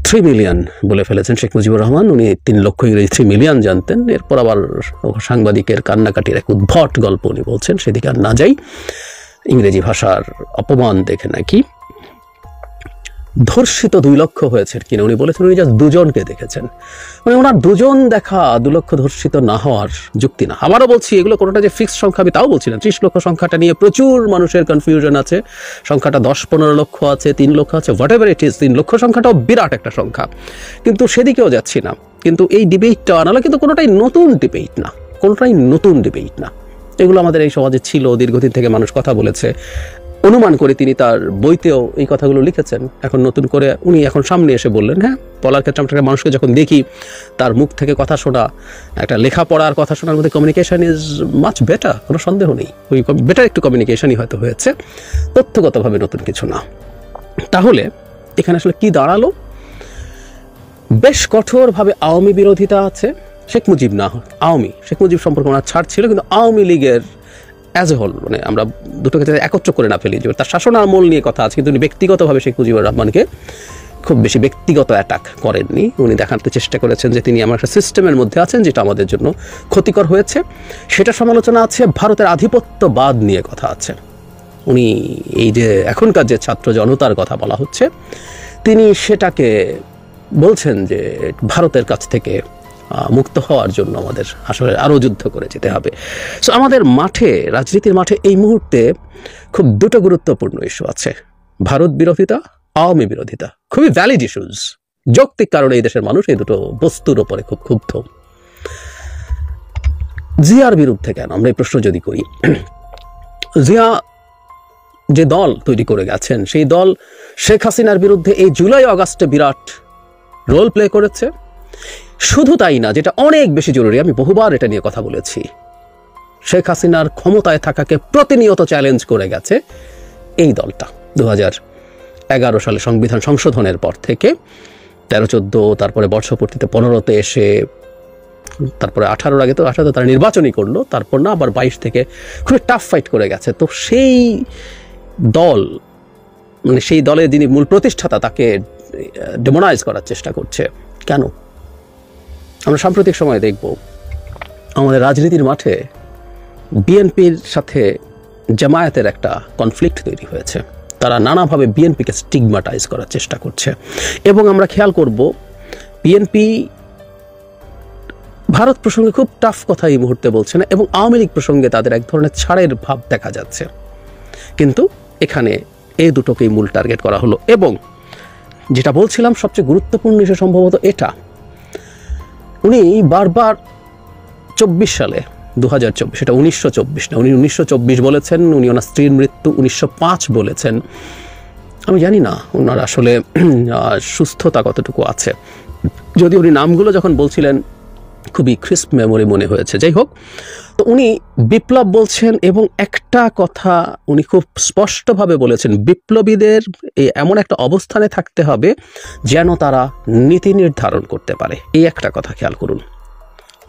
3 মিলিয়ন বলে ফেলেছেন শেখ মুজিবুর রহমান। উনি 3 লক্ষ ইংরেজি 3 মিলিয়ন জানতেন। এরপর আবার সাংবাদিকের কান্নাকাটির এক উদ্ভট গল্প উনি বলছেন, সেদিকে আর না যাই। ইংরেজি ভাষার অপমান দেখে নাকি ধর্ষিত 2 লক্ষ হয়েছে কিনা উনি বলেছেন উনি জাস্ট 2 জনকে দেখেছেন। মানে ওনার 2 জন দেখা 2 লক্ষ ধর্ষিত না হওয়ার যুক্তি না। আবারও বলছি, এগুলো কোনোটা যে ফিক্সড সংখ্যা আমি তাও বলছি না। 30 লক্ষ সংখ্যাটা নিয়ে প্রচুর মানুষের কনফিউশন আছে, সংখ্যাটা 10-15 লক্ষ আছে, 3 লক্ষ আছে, হোয়াট এভার ইট ইজ। 3 লক্ষ সংখ্যাটাও বিরাট একটা সংখ্যা, কিন্তু সেদিকেও যাচ্ছি না। কিন্তু এই ডিবেটটা আনালে কিন্তু কোনোটাই নতুন ডিবেট না, কোনোটাই নতুন ডিবেট না। এগুলো আমাদের এই সমাজে ছিল, দীর্ঘদিন থেকে মানুষ কথা বলেছে। অনুমান করে তিনি তার বইতেও এই কথাগুলো লিখেছেন। এখন নতুন করে উনি এখন সামনে এসে বললেন, হ্যাঁ, বলার ক্ষেত্রে আমরা মানুষকে যখন দেখি তার মুখ থেকে কথা শোনা, একটা লেখাপড়ার কথা শোনার মধ্যে কমিউনিকেশন ইজ মাচ বেটার, কোনো সন্দেহ নেই। ওই বেটার একটু কমিউনিকেশনই হয়তো হয়েছে, তথ্যগতভাবে নতুন কিছু না। তাহলে এখানে আসলে কি দাঁড়ালো? বেশ কঠোরভাবে আওয়ামী বিরোধিতা আছে, শেখ মুজিব না, আওয়ামী। শেখ মুজিব সম্পর্কে ওনার ছাড় ছিল, কিন্তু আওয়ামী লীগের অ্যাজ এ হোল, মানে আমরা দুটোকে একত্র করে না ফেলি, যে তার শাসন আমল নিয়ে কথা আছে, কিন্তু উনি ব্যক্তিগতভাবে শেখ মুজিবুর রহমানকে খুব বেশি ব্যক্তিগত অ্যাটাক করেননি। উনি দেখাতে চেষ্টা করেছেন যে তিনি আমার একটা সিস্টেমের মধ্যে আছেন যেটা আমাদের জন্য ক্ষতিকর হয়েছে, সেটা সমালোচনা আছে। ভারতের আধিপত্যবাদ নিয়ে কথা আছে। উনি এই যে এখনকার যে ছাত্র জনতার কথা বলা হচ্ছে, তিনি সেটাকে বলছেন যে ভারতের কাছ থেকে মুক্ত হওয়ার জন্য আমাদের আসলে আরও যুদ্ধ করে যেতে হবে। সো আমাদের মাঠে, রাজনীতির মাঠে এই মুহূর্তে খুব 2টো গুরুত্বপূর্ণ ইস্যু আছে, ভারত বিরোধিতা, আওয়ামী বিরোধিতা। খুবই ভ্যালিড ইস্যুজ, যৌক্তিক কারণে এই দেশের মানুষ এই দুটো বস্তুর ওপরে খুব ক্ষুব্ধ। জিয়ার বিরুদ্ধে কেন আমরা এই প্রশ্ন যদি করি, জিয়া যে দল তৈরি করে গেছেন, সেই দল শেখ হাসিনার বিরুদ্ধে এই জুলাই আগস্টে বিরাট রোল প্লে করেছে। শুধু তাই না, যেটা অনেক বেশি জরুরি, আমি বহুবার এটা নিয়ে কথা বলেছি, শেখ হাসিনার ক্ষমতায় থাকাকে প্রতিনিয়ত চ্যালেঞ্জ করে গেছে এই দলটা। 2011 সালে সংবিধান সংশোধনের পর থেকে 13-14, তারপরে বর্ষপূর্তিতে 15-তে এসে, তারপরে 18-র আগে তো 18-তে তারা নির্বাচনই করলো, তারপর না আবার 22 থেকে খুবই টাফ ফাইট করে গেছে। তো সেই দল, মানে সেই দলের যিনি মূল প্রতিষ্ঠাতা, তাকে ডেমোনাইজ করার চেষ্টা করছে কেন? আমরা সাম্প্রতিক সময়ে দেখব আমাদের রাজনীতির মাঠে বিএনপির সাথে জামায়াতের একটা কনফ্লিক্ট তৈরি হয়েছে। তারা নানাভাবে বিএনপিকে স্টিগমাটাইজ করার চেষ্টা করছে, এবং আমরা খেয়াল করব বিএনপি ভারত প্রসঙ্গে খুব টাফ কথা এই মুহূর্তে বলছে না, এবং আওয়ামী লীগ প্রসঙ্গে তাদের এক ধরনের ছাড়ের ভাব দেখা যাচ্ছে। কিন্তু এখানে এই দুটোকেই মূল টার্গেট করা হলো। এবং যেটা বলছিলাম সবচেয়ে গুরুত্বপূর্ণ ইস্যু সম্ভবত এটা, উনি বারবার 24 সালে 2024, এটা 1924 না, উনি 1924 বলেছেন। উনি ওনার স্ত্রীর মৃত্যু 1905 বলেছেন। আমি জানি না ওনার আসলে সুস্থতা কতটুকু আছে। যদি উনি নামগুলো যখন বলছিলেন খুবই ক্রিস্প মেমোরি মনে হয়েছে। যাই হোক, তো উনি বিপ্লব বলছেন এবং একটা কথা উনি খুব স্পষ্টভাবে বলেছেন, বিপ্লবীদের এমন একটা অবস্থানে থাকতে হবে যেন তারা নীতি নির্ধারণ করতে পারে। এই একটা কথা খেয়াল করুন।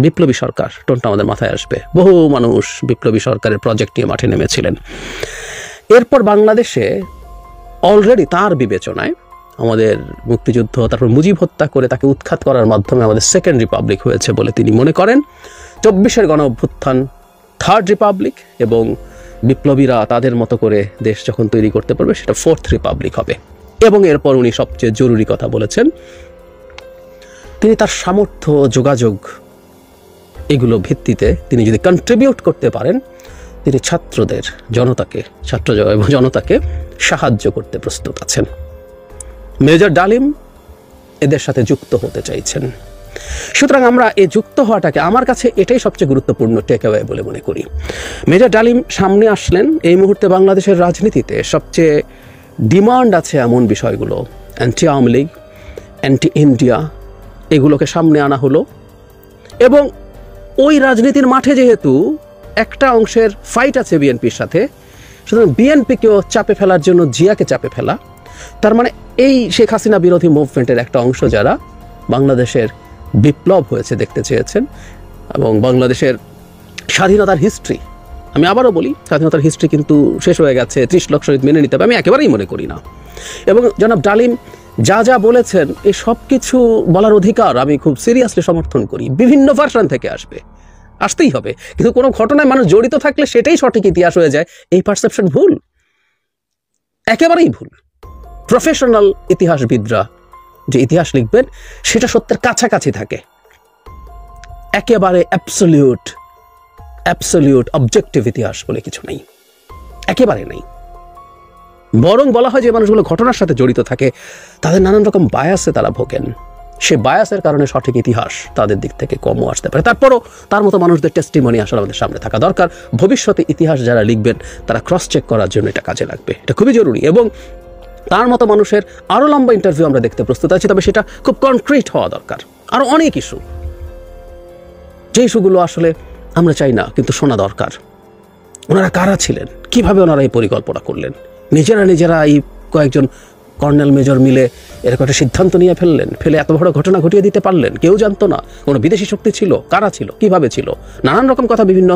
বিপ্লবী সরকার টোনটা আমাদের মাথায় আসবে। বহু মানুষ বিপ্লবী সরকারের প্রজেক্ট নিয়ে মাঠে নেমেছিলেন। এরপর বাংলাদেশে অলরেডি তার বিবেচনায় আমাদের মুক্তিযুদ্ধ, তারপর মুজিব হত্যা করে তাকে উৎখাত করার মাধ্যমে আমাদের সেকেন্ড রিপাবলিক হয়েছে বলে তিনি মনে করেন। 24-এর গণ অভ্যুত্থান থার্ড রিপাবলিক, এবং বিপ্লবীরা তাদের মতো করে দেশ যখন তৈরি করতে পারবে সেটা ফোর্থ রিপাবলিক হবে। এবং এরপর উনি সবচেয়ে জরুরি কথা বলেছেন, তিনি তার সামর্থ্য, যোগাযোগ, এগুলো ভিত্তিতে তিনি যদি কন্ট্রিবিউট করতে পারেন, তিনি ছাত্রদের, জনতাকে সাহায্য করতে প্রস্তুত আছেন। মেজর ডালিম এদের সাথে যুক্ত হতে চাইছেন। সুতরাং আমরা এই যুক্ত হওয়াটাকে, আমার কাছে এটাই সবচেয়ে গুরুত্বপূর্ণ টেকঅ্যাওয়ে বলে মনে করি। মেজর ডালিম সামনে আসলেন। এই মুহূর্তে বাংলাদেশের রাজনীতিতে সবচেয়ে ডিমান্ড আছে এমন বিষয়গুলো, anti Awami League, anti India, এগুলোকে সামনে আনা হলো। এবং ওই রাজনীতির মাঠে যেহেতু একটা অংশের ফাইট আছে বিএনপির সাথে, সুতরাং বিএনপিকেও চাপে ফেলার জন্য জিয়াকে চাপে ফেলা, তার মানে এই শেখ হাসিনা বিরোধী মুভমেন্টের একটা অংশ যারা বাংলাদেশের বিপ্লব হয়েছে দেখতে চেয়েছেন, এবং বাংলাদেশের স্বাধীনতার হিস্ট্রি, আমি আবারও বলি, স্বাধীনতার হিস্ট্রি কিন্তু শেষ হয়ে গেছে, 30 লাখ শহীদ মেনে নিতে হবে, আমি একেবারেই মনে করি না। এবং জনাব ডালিম যা যা বলেছেন, এই সব কিছু বলার অধিকার আমি খুব সিরিয়াসলি সমর্থন করি। বিভিন্ন ভার্সন থেকে আসতেই হবে, কিন্তু কোনো ঘটনায় মানুষ জড়িত থাকলে সেটাই সঠিক ইতিহাস হয়ে যায়, এই পারসেপশন ভুল, একেবারেই ভুল। প্রফেশনাল ইতিহাসবিদরা যে ইতিহাস লিখবেন সেটা সত্যের কাছাকাছি থাকে, একেবারে অ্যাবসলিউট অবজেক্টিভ ইতিহাস বলে কিছু নেই, একেবারে নেই। বরং বলা হয় যে মানুষগুলো ঘটনার সাথে জড়িত থাকে, তাদের নানান রকম বায়াসে তারা ভোগেন, সে বায়াসের কারণে সঠিক ইতিহাস তাদের দিক থেকে কমও আসতে পারে। তারপরও তার মতো মানুষদের টেস্টিমনি আসলে আমাদের সামনে থাকা দরকার। ভবিষ্যতে ইতিহাস যারা লিখবেন তারা ক্রস চেক করার জন্য এটা কাজে লাগবে, এটা খুবই জরুরি। এবং তার মতো মানুষের আরও লম্বা ইন্টারভিউ আমরা দেখতে প্রস্তুত আছি, তবে সেটা খুব কনক্রিট হওয়া দরকার। আরও অনেক ইস্যু, যে ইস্যুগুলো আসলে আমরা চাই না কিন্তু শোনা দরকার। ওনারা কারা ছিলেন, কিভাবে ওনারা এই পরিকল্পনা করলেন, নিজেরা এই কয়েকজন কর্নেল মেজর মিলে এরকম একটা সিদ্ধান্ত নিয়ে ফেলে এত বড় ঘটনা ঘটিয়ে দিতে পারলেন, কেউ জানতো না, কোনো বিদেশি শক্তি ছিল, কারা ছিল, কিভাবে ছিল, নানান রকম কথা বিভিন্ন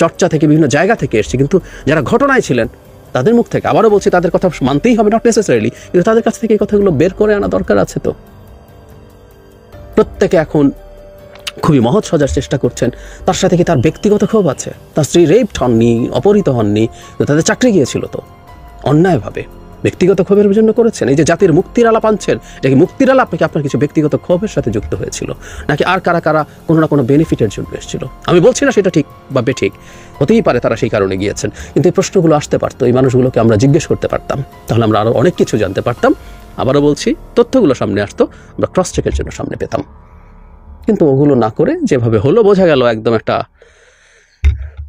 চর্চা থেকে, বিভিন্ন জায়গা থেকে এসছে। কিন্তু যারা ঘটনায় ছিলেন তাদের মুখ থেকে, আবারও বলছি, তাদের কথা মানতেই হবে, নট নেসেসারিলি, কিন্তু তাদের কাছ থেকে এই কথাগুলো বের করে আনা দরকার আছে। তো প্রত্যেকে এখন খুবই মহৎ সাজার চেষ্টা করছেন। তার সাথে কি তার ব্যক্তিগত ক্ষোভ আছে? তার স্ত্রী রেপড হননি, অপহৃত হননি, তাদের চাকরি গিয়েছিল তো অন্যায়ভাবে, ব্যক্তিগত ক্ষোভের জন্য করেছেন। এই যে জাতির মুক্তির আলাপ আনছেন, এটা কি মুক্তির আলাপ নাকি আপনার কিছু ব্যক্তিগত ক্ষোভের সাথে যুক্ত হয়েছিল, নাকি আর কারা কোনো না কোনো বেনিফিটের জন্য এসেছিল? আমি বলছি না সেটা ঠিক বা বেঠিক, হতেই পারে তারা সেই কারণে গিয়েছেন, কিন্তু এই প্রশ্নগুলো আসতে পারতো, এই মানুষগুলোকে আমরা জিজ্ঞেস করতে পারতাম, তাহলে আমরা আরও অনেক কিছু জানতে পারতাম। আবারও বলছি, তথ্যগুলো সামনে আসতো, আমরা ক্রস চেকের জন্য সামনে পেতাম। কিন্তু ওগুলো না করে যেভাবে হলো, বোঝা গেল একদম একটা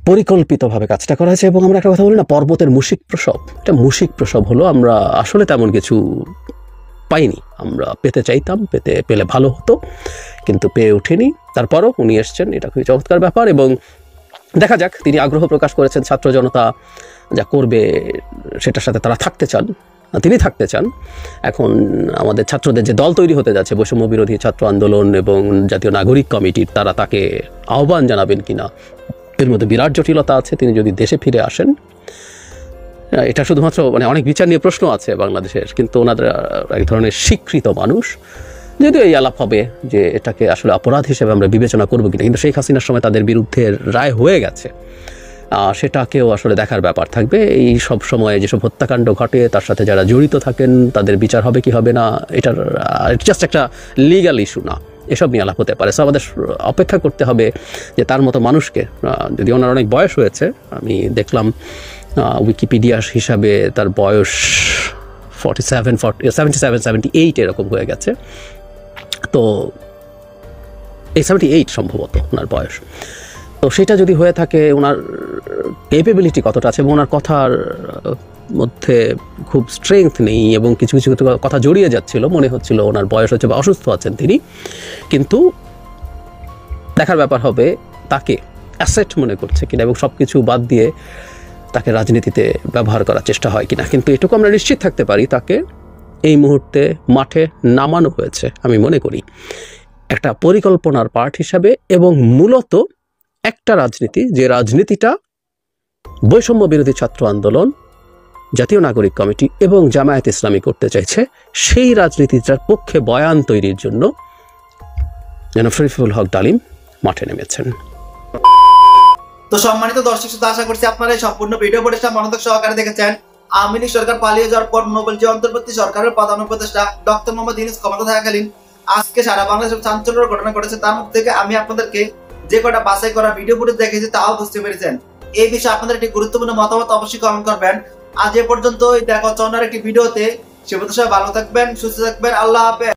পরিকল্পিতভাবে কাজটা করা হয়েছে। এবং আমরা একটা কথা বলি না, পর্বতের মুশিক প্রসব, এটা মুশিক প্রসব হলো। আমরা আসলে তেমন কিছু পাইনি, আমরা পেতে চাইতাম, পেলে ভালো হতো, কিন্তু পেয়ে ওঠেনি। তারপরও উনি এসছেন, এটা খুবই চমৎকার ব্যাপার। এবং দেখা যাক, তিনি আগ্রহ প্রকাশ করেছেন ছাত্র জনতা যা করবে সেটার সাথে তারা থাকতে চান, তিনি থাকতে চান। এখন আমাদের ছাত্রদের যে দল তৈরি হতে যাচ্ছে, বৈষম্য বিরোধী ছাত্র আন্দোলন এবং জাতীয় নাগরিক কমিটির, তারা তাকে আহ্বান জানাবেন কিনা, এর মধ্যে বিরাট জটিলতা আছে। তিনি যদি দেশে ফিরে আসেন, এটা শুধুমাত্র অনেক বিচার নিয়ে প্রশ্ন আছে বাংলাদেশের, কিন্তু ওনাদের এক ধরনের স্বীকৃত মানুষ, যদিও এই আলাপ হবে যে এটাকে আসলে অপরাধ হিসেবে আমরা বিবেচনা করবো কিনা, কিন্তু শেখ হাসিনার সময় তাদের বিরুদ্ধে রায় হয়ে গেছে, সেটাকেও আসলে দেখার ব্যাপার থাকবে। এই সব সময় যেসব হত্যাকাণ্ড ঘটে তার সাথে যারা জড়িত থাকেন তাদের বিচার হবে কি হবে না, এটার জাস্ট একটা লিগ্যাল ইস্যু না, এসব নিয়ে আলাপ হতে পারে। সো আমাদের অপেক্ষা করতে হবে যে তার মতো মানুষকে, যদি ওনার অনেক বয়স হয়েছে, আমি দেখলাম উইকিপিডিয়া হিসাবে তার বয়স 77 এরকম হয়ে গেছে, তো এই 78 সম্ভবত ওনার বয়স। তো সেটা যদি হয়ে থাকে, ওনার ক্যাপেবিলিটি কতটা আছে, এবং ওনার কথার মধ্যে খুব স্ট্রেংথ নেই, এবং কিছু কিছু কথা জড়িয়ে যাচ্ছিল, মনে হচ্ছিল ওনার বয়স হচ্ছে বা অসুস্থ আছেন তিনি, কিন্তু দেখার ব্যাপার হবে তাকে অ্যাসেট মনে করছে কিনা এবং সব কিছু বাদ দিয়ে তাকে রাজনীতিতে ব্যবহার করার চেষ্টা হয় কিনা। কিন্তু এটুকু আমরা নিশ্চিত থাকতে পারি, তাকে এই মুহূর্তে মাঠে নামানো হয়েছে আমি মনে করি একটা পরিকল্পনার পার্ট হিসাবে, এবং মূলত একটা রাজনীতি, যে রাজনীতিটা বৈষম্য বিরোধী ছাত্র আন্দোলন, জাতীয় নাগরিক কমিটি এবং জামায়াত ইসলামী করতে চাইছে, সেই রাজনীতিটার পক্ষে বয়ান তৈরির জন্য যেন শরীফুল হক ডালিম মাঠে নেমেছেন। তো সম্মানিত দর্শক শ্রোতা, আশা করছি আপনারা এই সম্পূর্ণ ভিডিও ফুটেজটা মনোযোগ সহকারে দেখেছেন। আওয়ামী লীগ সরকার পালিয়ে যাওয়ার পর নোবেল যে অন্তর্বর্তী সরকারের প্রধান উপদেষ্টা ডক্টর মোহাম্মদ ইউনূস ক্ষমতা থাকাকালীন আজকে সারা বাংলাদেশে চাঞ্চল্যকর ঘটনা ঘটেছে, তার মধ্যে থেকে আমি আপনাদেরকে যে কটা বাছাই করা ভিডিও ফুটেজ দেখেছি তাও বুঝতে পেরেছেন। এই বিষয়ে আপনাদের একটি গুরুত্বপূর্ণ মতামত অবশ্যই কমেন্ট করবেন। আজ এ পর্যন্তই, দেখা হচ্ছে অন্য একটি ভিডিওতে। সে পর্যন্ত সবাই ভালো থাকবেন, সুস্থ থাকবেন, আল্লাহ হাফেজ।